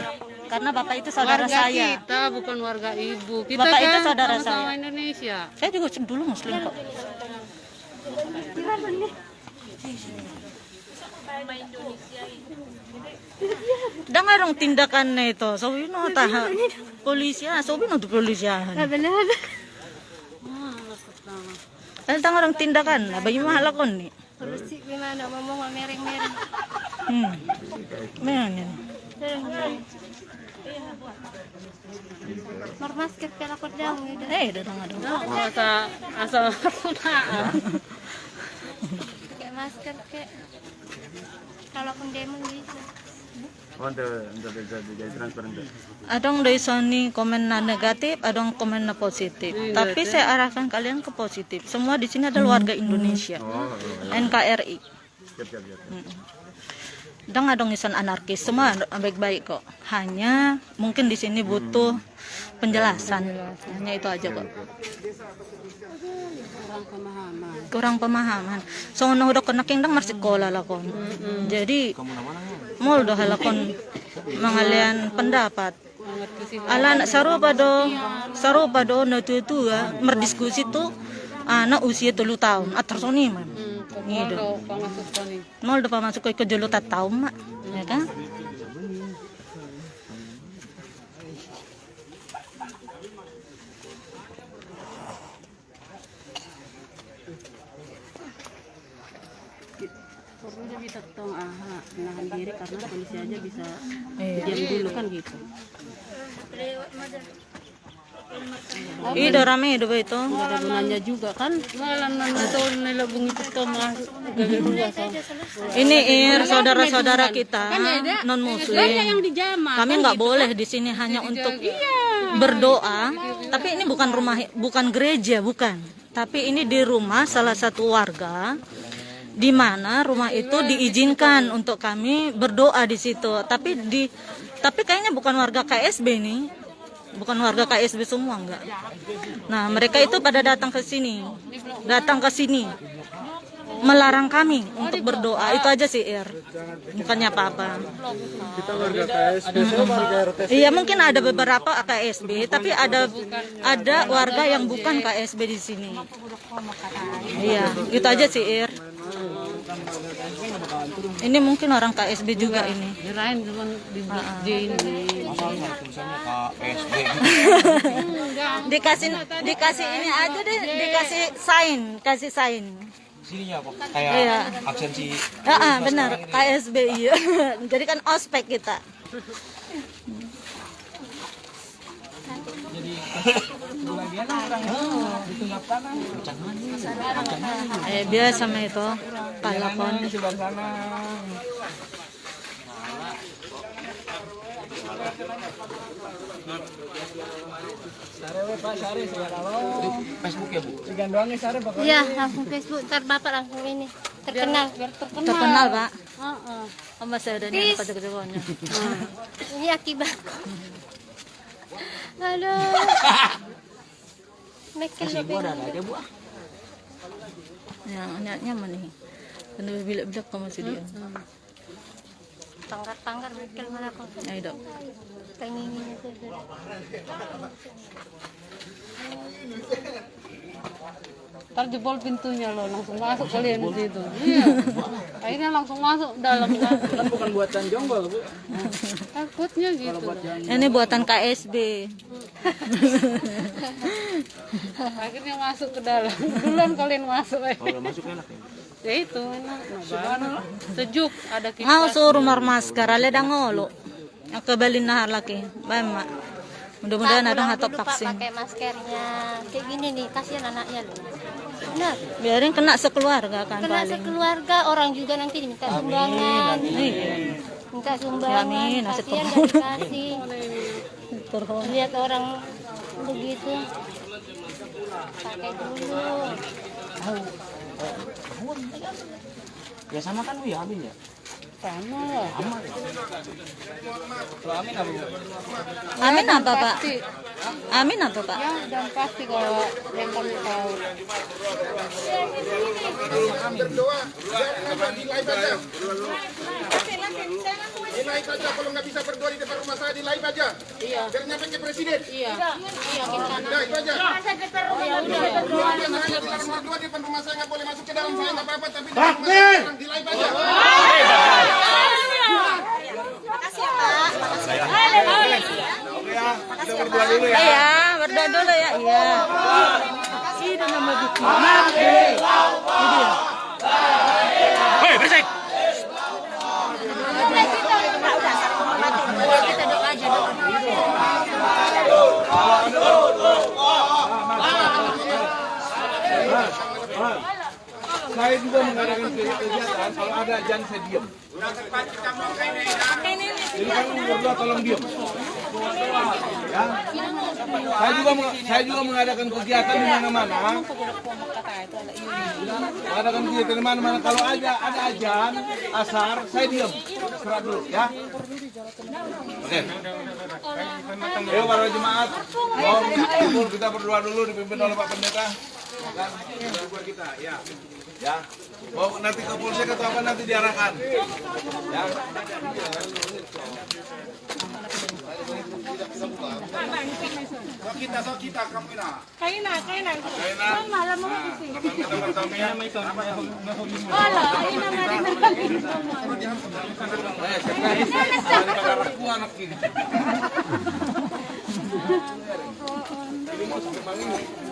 Karena Bapak itu saudara saya. Kita bukan warga ibu. Kita Bapak kan itu saudara sama-sama saya. Indonesia. Saya juga dulu muslim kok. Dengar dong tindakannya itu. Sobino tahan polisi, sobino tuh polisian. Dengar dong tindakan. Bagaimana lakon nih? Rusik gimana? Ngomong mereng-mereng. Mana? Masker kala kodang. Datang. Asal Pakai masker ke. Kalau pun demo bisa. Untuk bisa jadi transparan. Adong dari sini komen negatif, adong komen positif. Tapi saya arahkan kalian ke positif. Semua di sini adalah warga Indonesia. NKRI. Dong adong isan anarkis, semua baik-baik kok. Hanya mungkin di sini butuh penjelasan. Hanya itu aja kok. Kurang pemahaman. So udah kena kingdang masih sekolah lakon. Jadi mau udah halakon mengalian pendapat. Ala sarupa do na tua merdiskusi tuh anak usia 3 tahun atau soniman. Gitu. Mau udah masuk ke jelutat tahun mak, ya kan? Perlunya bisa tong menahan diri karena polisi aja bisa diam dulu kan gitu. Ida rame itu itu. Nggak ada gunanya juga kan. Malah nanti nilabung itu Thomas Ini saudara-saudara kita non muslim. yang dijamah. Kami nggak boleh di sini hanya untuk berdoa. Tapi ini bukan gereja, bukan. Tapi ini di rumah salah satu warga, di mana rumah itu diizinkan untuk kami berdoa di situ. Tapi kayaknya bukan warga KSB nih. Bukan warga KSB semua, enggak. Nah, mereka itu pada datang ke sini. Melarang kami untuk berdoa. Itu aja sih, bukannya apa-apa. Kita warga KSB, warga RT. Iya, mungkin ada beberapa KSB, tapi ada warga yang bukan KSB di sini. Iya, itu aja sih, Ini mungkin orang KSB juga ini. Kirain cuma di dikasih ini aja deh, kasih sign. Sininya apa? Kayak absensi. Benar, KSB iya. Jadi kan ospek kita. Jadi bagian orang itu Biasa mah itu kalakon. sebelah sana. Facebook ya Bu? Digandoangnya sare bakal. Iya, langsung Facebook. Ntar Bapak langsung ini. Terkenal. Terkenal, Pak. Masih ada nih pada kedepannya. Ini akibat. Aduh. Kasih gua ada aja Bu. Yang nyaman nih. Kena bilak-bilak kok masih dia. Panggar Michael mana kok? Ayo dok. Pengen itu. Ntar jebol pintunya loh, langsung masuk kalian di situ. Iya. Akhirnya langsung masuk dalam. Kan bukan buatan Jonggol Bu. Takutnya gitu. Ini buatan KSB. Akhirnya masuk ke dalam. Duluan kalian masuk. Kalau masuk enak ya. Ya itu enak. Sejuk, ada kipas. Mau suruh masker, ale dangolo. Yang kebalin na laki. Bama. Mudah-mudahan ada hatop Pak, vaksin. pakai maskernya. Kayak gini nih, kasihan anaknya loh. Benar. Biarin kena sekeluarga kan Kena paling. sekeluarga, orang juga nanti minta sumbangan. Minta sumbangan. Amin, nasib Kasihan corona. nggak dikasih. Lihat orang begitu. Pakai dulu. Ya sama kan ya Amin ya? Sama. Amin apa Pak? Amin apa Pak? Ya, dan pasti kalau yang kami tahu. Berdoa, jangan di live aja. Di live aja, kalau nggak bisa berdoa di depan rumah saya, di live aja. Iya. Biar nyampe ke presiden. Iya. Iya, kita Udah, itu aja. Berdoa di depan rumah saya, nggak boleh masuk ke dalam saya, nggak apa-apa. Tapi di rumah saya, di live aja. Makasih ya Pak. Makasih ya. Kita berdoa dulu ya. Iya, berdoa dulu ya. Iya. Itu nama buku. Hei, berisik. Kita doa aja doa. Saya juga mengadakan kegiatan, kalau ada jangan saya diam. Jadi kamu berdoa tolong diam. Ya. Saya juga mengadakan kegiatan di mana-mana. Mengadakan kegiatan di mana-mana. Kalau ada ajan, asar, saya diam. Istirahat dulu, ya. Oke. Ayo para jemaat, kita berdoa dulu dipimpin oleh Pak Pendeta. Dan juga kita, ya. Ya, mau nanti ke polsek atau apa nanti diarahkan. Ya. So kita kamu nak. Kaina. Malam mau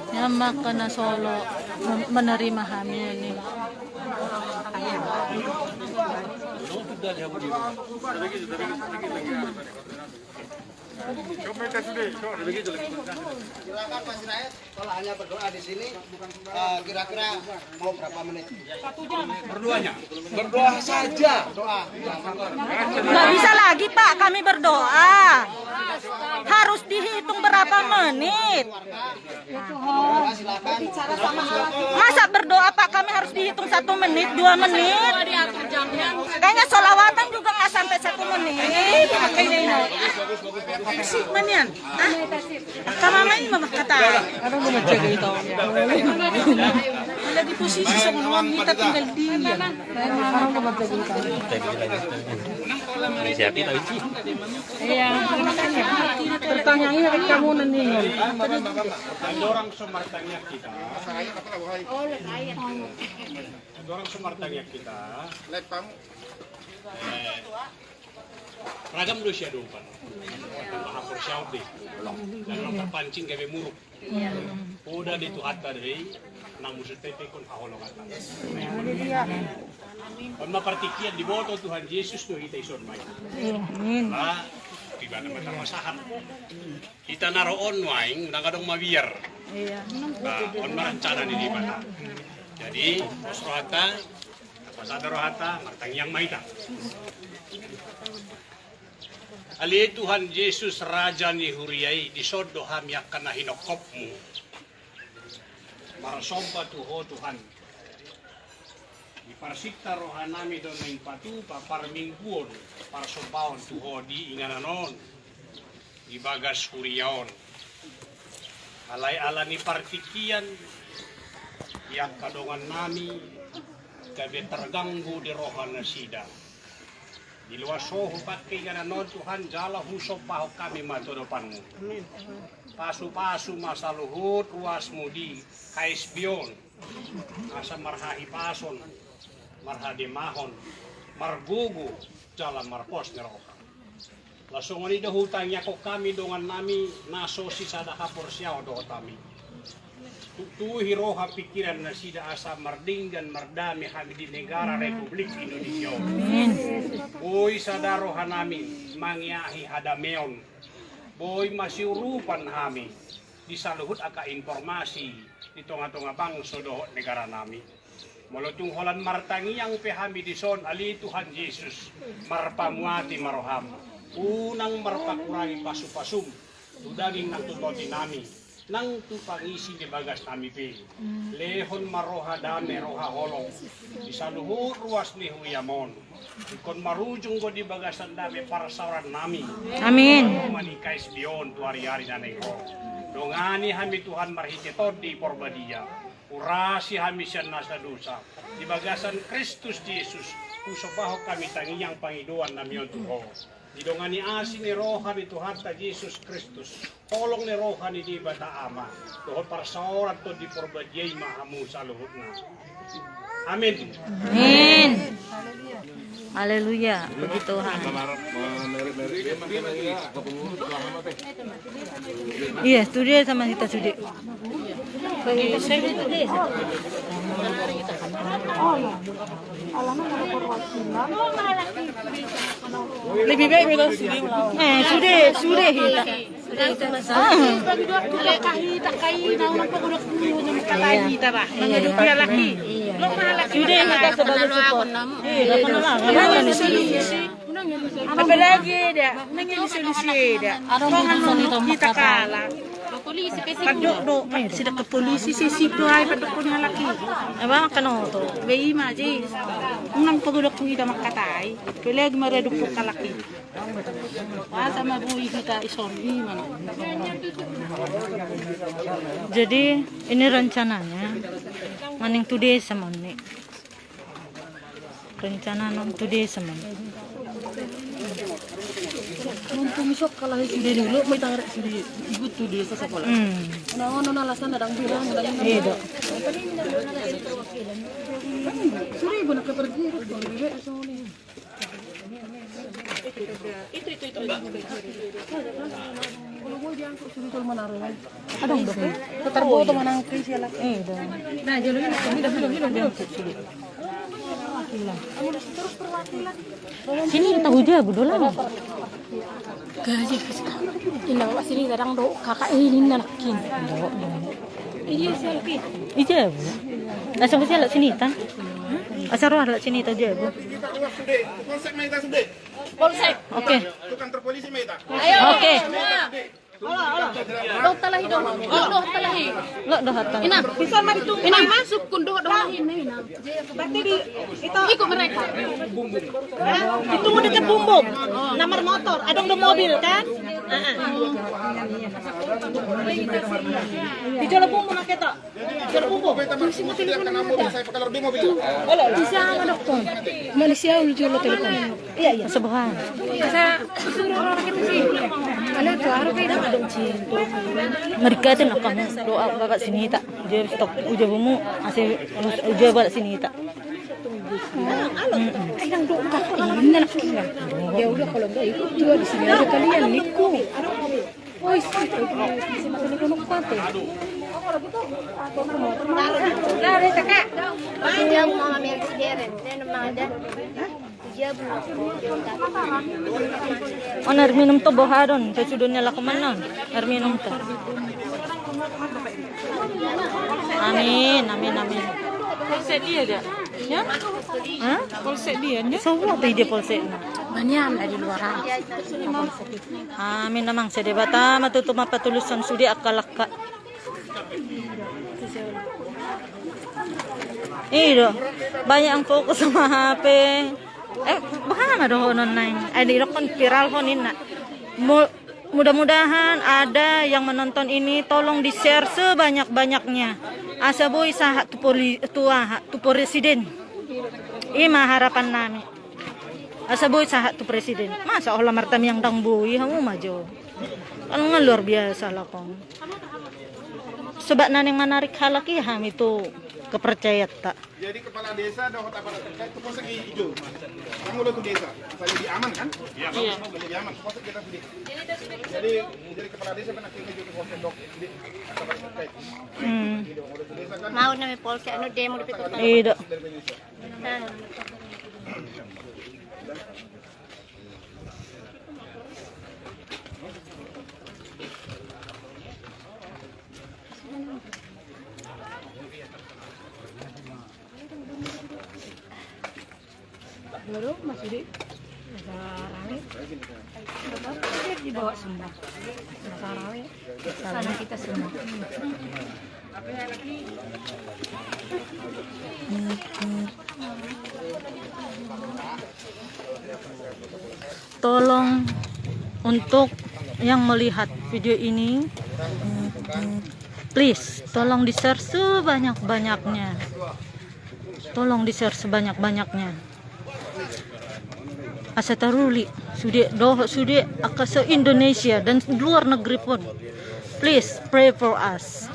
Yang makan na solo menerima hamil nih. Silakan Mas Raid, kalau hanya berdoa di sini kira-kira mau berapa menit? 1 jam. berdoa saja. Doa. Nggak bisa lagi Pak, kami berdoa. Harus dihitung berapa menit. Silakan. Masa berdoa Pak, kami harus dihitung 1 menit, 2 menit. Kayaknya sholawatan juga nggak sampai 1 menit. Manian? Kamama ini mama kata. Ano mo magjaga ito? Wala di posisi sa mga kita tinggal din. Ano mo magjaga ito? Iya. Pertanyaannya kamu nandingan. Dorang sumartanya kita. Dorang sumartanya kita. Ragam do siya doon. Mahapor siya di. Dan terpancing kaya muruk. Udah dito hatta deh. Nang musutepe kon haholong hatta. Kung mapartikian di boto Tuhan Yesus no kita ison may. Amin. Tiba naman masahan. Kita naroon waing nangadong mabiyar. Iya. On marancana ni di mana. Jadi Rohata, Pasada Rohata, Martangyang Maita. Ali Tuhan Yesus Raja ni Huriyay, disodo hamyak ka na hinokop mo. Marasompa tuho Tuhan. Iparsikta rohanami doon ng patu, paparmingguon, para sompaon tuho di ingananon. Ibagas Huriyaon. Alay-ala ni partikian, yang kadongan nami, kabe terganggu di rohana sida. Di luar soho pakai ingananon Tuhan, jala husop paho kami matodopanmu. Pasu-pasu masa luhut, ruas mudi, kais bion, asa marhahi pason, marhadi mahon, margugu, jalan marpos ni roha. Lasungan ito hutangnya ko kami dongan nami naso si sada kapor siya do kami. Tuhi roha pikiran na sida asa mardinggan mardami kami di negara Republik Indonesia. Uy sada roha namin mangiahi hadameon. Boy masiurupan kami disaluhut aka informasi di tonga-tonga bangsa dohot negara nami. Molotung holan martangi yang pehami dison ali Tuhan Yesus marpamuati maroham. Unang marpakurangi pasu-pasum tudaging nang tutoti nami. Nang tupangisi di bagas nami pe. Lehon maroha dame roha holong. Disaluhut ruas ni huyamon. Ikon marujung ko di bagasan dame para sauran nami. Amin. Manikais bion tuari-ari na negro. Dongani hami Tuhan marhiketon di porbadia. Urasi hami siya nasa dosa. Di bagasan Kristus Yesus. Kusobaho kami tangiyang pangiduan na miyon tuho. Didongani asin ni roha ni Tuhan ta Yesus Kristus. Tolong ni roha ni di bata ama. Tuhon para sauran to di porbadia mahamu sa luhut na. Amin. Amin. Haleluya. Puji Tuhan. Iya, studi sama kita studi. Lebih baik kita studi melawan. Studi kita. Apalagi dia, nangin solusi dia. Kau kita kalah. Padok sida ke polisi sisip doai padok punya laki. Abang kano to. Bei maji. Nang pagudok kita makatai. Pelag mareduk ka laki. Sama bui kita isombi mana. Jadi ini rencananya maning today sama nih. Rencana nang today sama nih. Mumpung sok kalah sudah dulu may tangar sudah ikut tuh dia sa sekolah. Ano alasan nadang bilang Iya. Sudah ibu nak pergi kalau bebek soalnya. Itu. Kalau gue diangkut suruh menaruh. Adong dong. Terbo to manang kris ya lah. Nah, jalurnya kami dah diangkut sudah. Terus perwakilan. Sini tahu dia gudola. Gaji inang sini kadang do kakak ini nakin. Iya selfie. Iya bu. Asal kita lihat sini tan. Asal roh lihat sini tahu bu. Polsek Maita sudah. Polsek. Oke. Itu kantor polisi Maita. Ayo. Oke. Doh talahi doh. Doh talahi. Lo dah hatal. Ina, bisa mari tunggu. Ina masuk kun doh talahi. Berarti di itu ikut mereka. Ditunggu dekat bumbung. Nomor motor, ada udah mobil kan? Di jalan bumbung nak kita. Jalan bumbung. Saya pakai lebih mobil. Bisa sama dokter. Malaysia ulu jual telepon. Iya, subhan. Saya suruh orang itu sih. Kalau tu harus kita ada cinta. Mereka itu nak kamu doa bapak sini tak. Dia stok ujar bumu, asal ujar bapak sini tak. Kadang doa kakak ini nak kira. Ya udah kalau enggak ikut dua di sini aja kalian niku. Woi, si makan niku nuk pate. Kalau gitu, aku mau Lah, kakak. Dia mau ambil sideren. Dan ada. Dia belum. On air minum to boharon, sesudahnya lah kemana? Air minum to. Amin. Polsek dia ada. Ya? Hah? Polsek dia nya? Semua tuh dia polsek. banyak di luar. Amin namang sedebata matutu mapatulusan sudi akalaka. Iyo, banyak yang fokus sama HP. Bagaimana doh online? Di kon viral konin. Mudah-mudahan ada yang menonton ini, tolong di-share sebanyak-banyaknya. Asa boy sa tu presiden. Ima harapan namin. Asa boy sa tu presiden. Masa olah martam yang dang boy hamu majo. Kan luar biasa lah kong. Sebab naning menarik halaki ham itu kepercayaan tak. Jadi kepala desa ada kota pada terkait itu polsek hijau. Kamu udah ke desa, saya lebih aman kan? Iya. Lebih aman. Polsek kita sedih. Jadi kepala desa pernah ke hijau ke polsek dok. Jadi kepala terkait. Mau namanya polsek anu demo di kota. Iya. Baru masih di rame. Dibawa semua. Masa rame. Sana kita semua. Tolong untuk yang melihat video ini, please tolong di-share sebanyak-banyaknya. Tolong di-share sebanyak-banyaknya. Asa taruli sudah akasa Indonesia dan luar negeri pun. Please pray for us.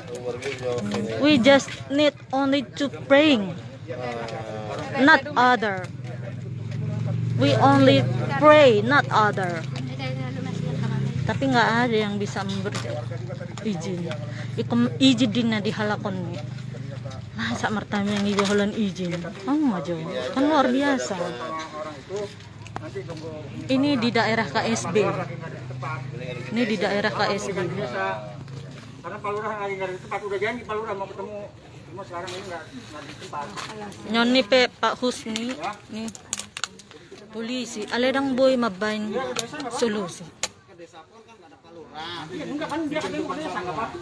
We just need only to praying, not other. We only pray, not other. Tapi nggak ada yang bisa memberi izin. Izin dina dihalakon ni. Masa mertami yang ibaholan izin. Maju. Kan luar biasa. Ini di daerah KSB. Ini di daerah KSB. Karena Pak Lurah lagi nggak di tempat, udah janji Pak Lurah mau ketemu, cuma sekarang ini nggak di tempat. Nyoni pe Pak Husni, nih polisi, aledang boy mabain solusi. Enggak kan dia kan bukan desa nggak apa-apa.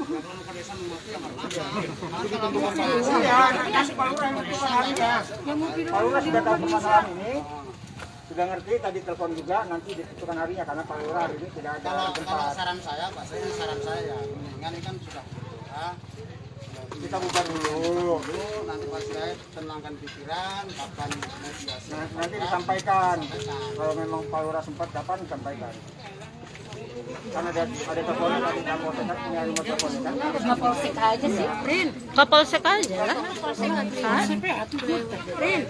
Pak Lurah sudah tahu permasalahan ini, sudah ngerti, tadi telepon juga, nanti ditentukan harinya karena Pak Lurah hari ini tidak ada tempat. Kalau saran saya, Pak, saran saya, mendingan ini kan sudah Kita bubar dulu. nanti Pak Sirait tenangkan pikiran, kapan mediasi. Nanti disampaikan. Kalau memang Pak Lurah sempat, kapan disampaikan. Karena ada teleponnya tadi Kapolsek kan punya nomor teleponnya kan. Kapolsek aja sih, Rin. Kapolsek aja lah. Rin.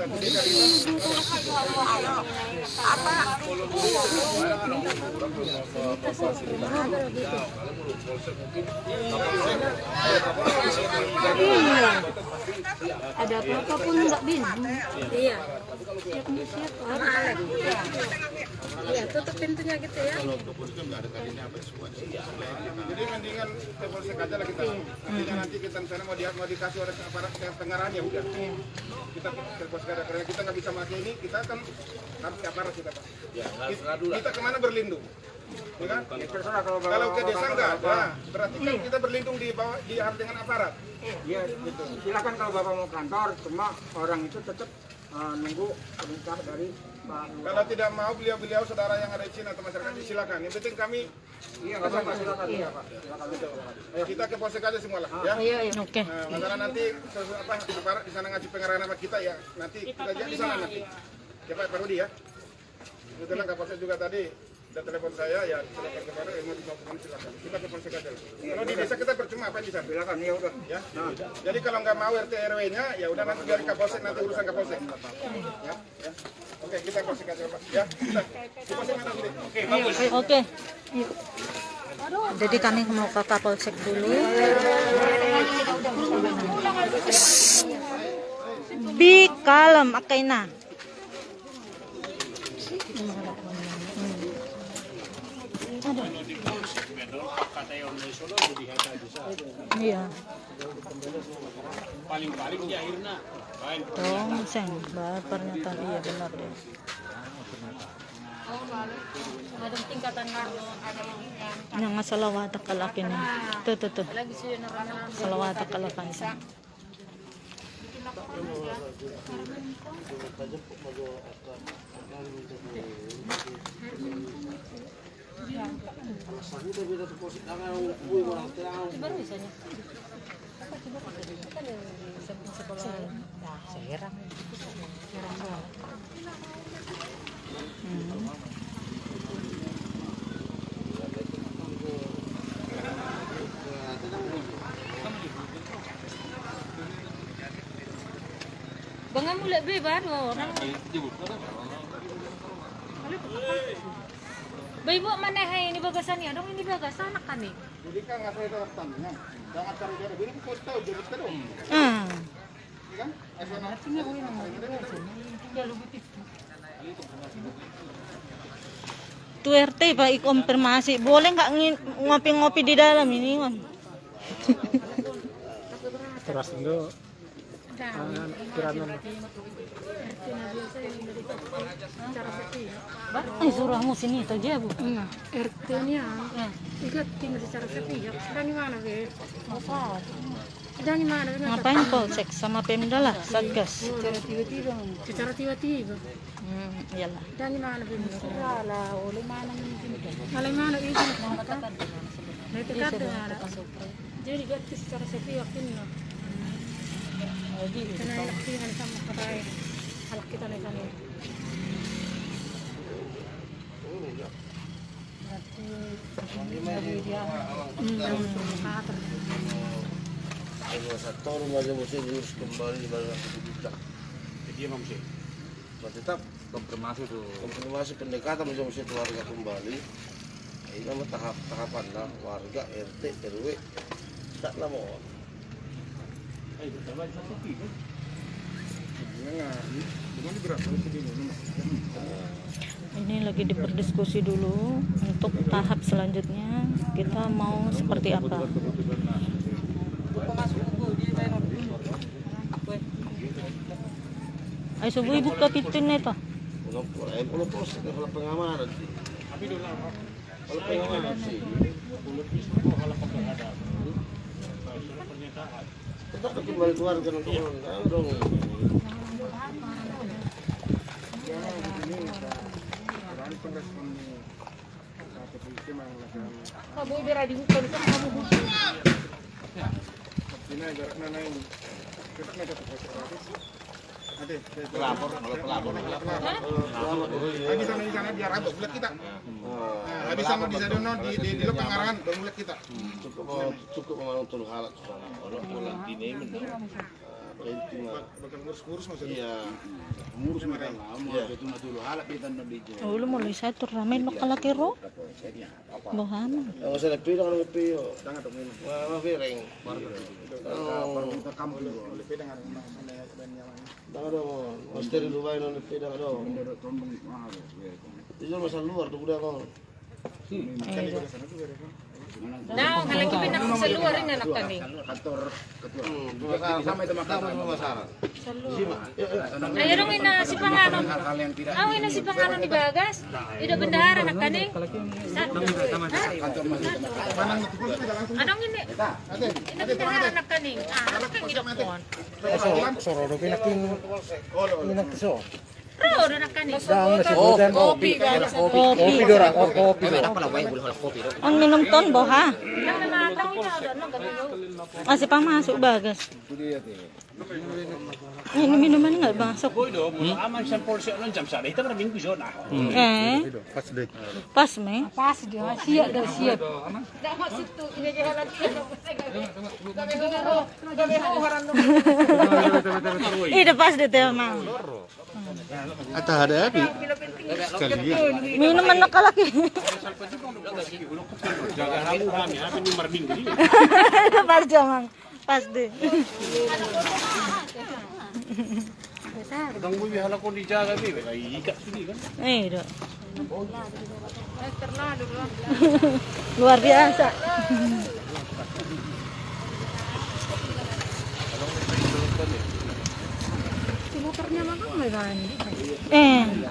Iya. Ada apa-apa pun enggak Bin. Iya. Siap. Iya, tutup pintunya gitu ya. Jadi mendingan ke Polsek aja lah kita. Nanti kita misalnya mau dikasih oleh aparat Tengaran ya udah. Kita ke Polsek aja karena kita nggak bisa pakai ini, kita kan harus ke aparat kita Pak. Kita kemana berlindung? Ya kan? Kalau ke desa nggak ada, berarti kan kita berlindung di bawah dengan aparat. Iya, gitu. Silakan kalau Bapak mau kantor, cuma orang itu tetap nunggu perintah dari Pak. Kalau tidak mau beliau saudara yang ada di sini atau masyarakat silakan. Yang penting kami silakan. Iya, Pak. Ayo kita ke Polsek aja semua lah ya. Oke. Masalah nanti aparat di sana ngasih pengarahan sama kita ya. Nanti kita jadi di sana nanti. Ya Pak Rudi ya. Kebetulan Kapolsek juga tadi ada telepon saya ya, silakan kepada mau dilakukan silakan. Kita ke Polsek aja. Kalau di desa kita percuma apa bisa silakan ya udah ya. Jadi kalau nggak mau RT RW-nya ya udah nanti dari Kapolsek nanti urusan Kapolsek. Ya. Oke, kita Polsek aja Pak. Ya. Kita di Polsek nanti. Oke, bagus. Oke. Jadi kami mau ke Kapolsek dulu. Be calm, Akaina. Iya. Paling-paling di akhirnya. Dong, sen, pernyataan iya benar deh. Yang salawat kalakin nih. Tuh. Salawat kalakan sa. Bangan mulai bebas orang. Bayi buat mana hai ini bagasan ya dong ini bagasan anak kan nih. Jadi kan nggak saya tahu tanya. Jangan cari dia begini kok tahu jadi terus. Kan? Artinya boleh nama. Ya lu betul. Tuh RT Pak konfirmasi, boleh nggak ngopi-ngopi di dalam ini, Wan? Teras dulu. Suruhmu sini itu aja, Bu. Nah, RT-nya juga tinggal secara sepihak. Dari mana, Be? Dari mana? Ngapain polsek sama Pemda lah, Satgas. Secara tiba-tiba. Secara tiba-tiba. Iyalah. Dari mana, Be? Lah, oleh mana mungkin? Oleh mana itu? Nah, itu kata ada. Jadi ganti secara sepihak ini. Karena anak tinggal sama katai anak kita nih sana. Satu rumahnya mesti diurus kembali di mana kita. Jadi emang sih. Tetap konfirmasi pendekatan mesti keluarga kembali. Ini nama tahapan lah warga RT RW tak lama. Ini lagi diberdiskusi dulu untuk tahap selanjutnya kita mau seperti apa. Ayo subuh buka pintunya itu. Kalau proses kalau pengamanan sih. Kalau pengamanan sih. Tetap kembali keluarga nanti dong. Kamu biar dihukum kamu hukum. Pelapor, kalau pelapor. Di sana biar ada bulat kita. Habis sama di sana di lo pengarahan bulat kita. Cukup memang untuk halat orang pulang ini Bukan ngurus maksudnya. Iya. Ngurus mereka lama, itu dulu halat kita nanti. Lu mau lihat tuh ramai bakal kiro. Bohana. Yang saya lebih dengan lebih. Jangan dong ini. Wah, bereng. Kita kamu lebih dengan Jangan dong. Mesti di luar non lebih jangan dong. Itu masalah luar tuh udah ngomong. Nah, kalau kita pindah ke luar ini anak kami. kantor ketua. Sama itu masalah masalah. Ayo dong ina si panganon. Aw ina si panganon di bagas. Ida bendahara anak kaning. Anong ini? Ina bendahara anak kaning. Anak kang gidokon. Soro do pinakin so. Ro anak kaning. Kopi dora, kopi. Ang minum ton boha. Masih masuk bagas. Ini minuman nggak masuk. Aman sa porsi ano jam sa ito na minggu zona. Pas deh. Pas me. Pas dia siap dah siap. Dah masuk tu ini dia lagi. Ida pas deh teh mang. Atau ada api. Minuman nakalaki. Jaga ramu kami, apa ni minggu ni. Pas jamang. Pas deh. Kadang bubi hala ko di jaga bi, ikat sini kan. Ida. Luar biasa. Motornya makan nggak kan?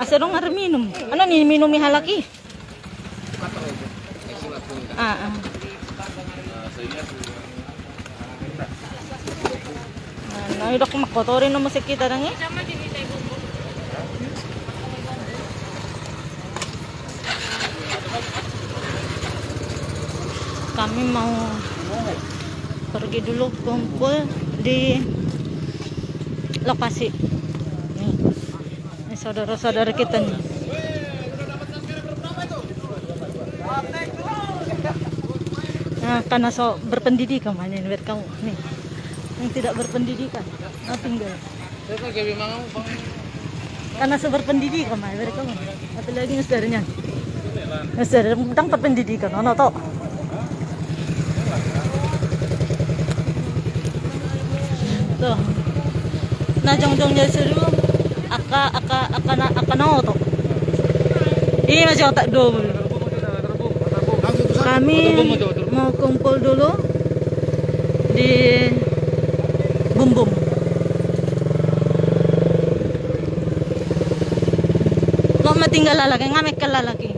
Asa dong ada minum. Ano ni minum halaki? Nah, udah makotorin na musik kita nang Kami mau pergi dulu kumpul di lokasi. Ini saudara-saudara kita nih. Nah, karena berpendidikan mana ini kamu nih. Yang tidak berpendidikan, tinggal. Karena berpendidikan mana kamu. Apalagi ngesternya. Ngester tentang berpendidikan, ono to. Tuh. Nah, jong-jong jadi seru. Aka no to. Ini masih otak double. Kami mau kumpul dulu di Bumbum. tinggal lalaki, ngamek ka lalaki.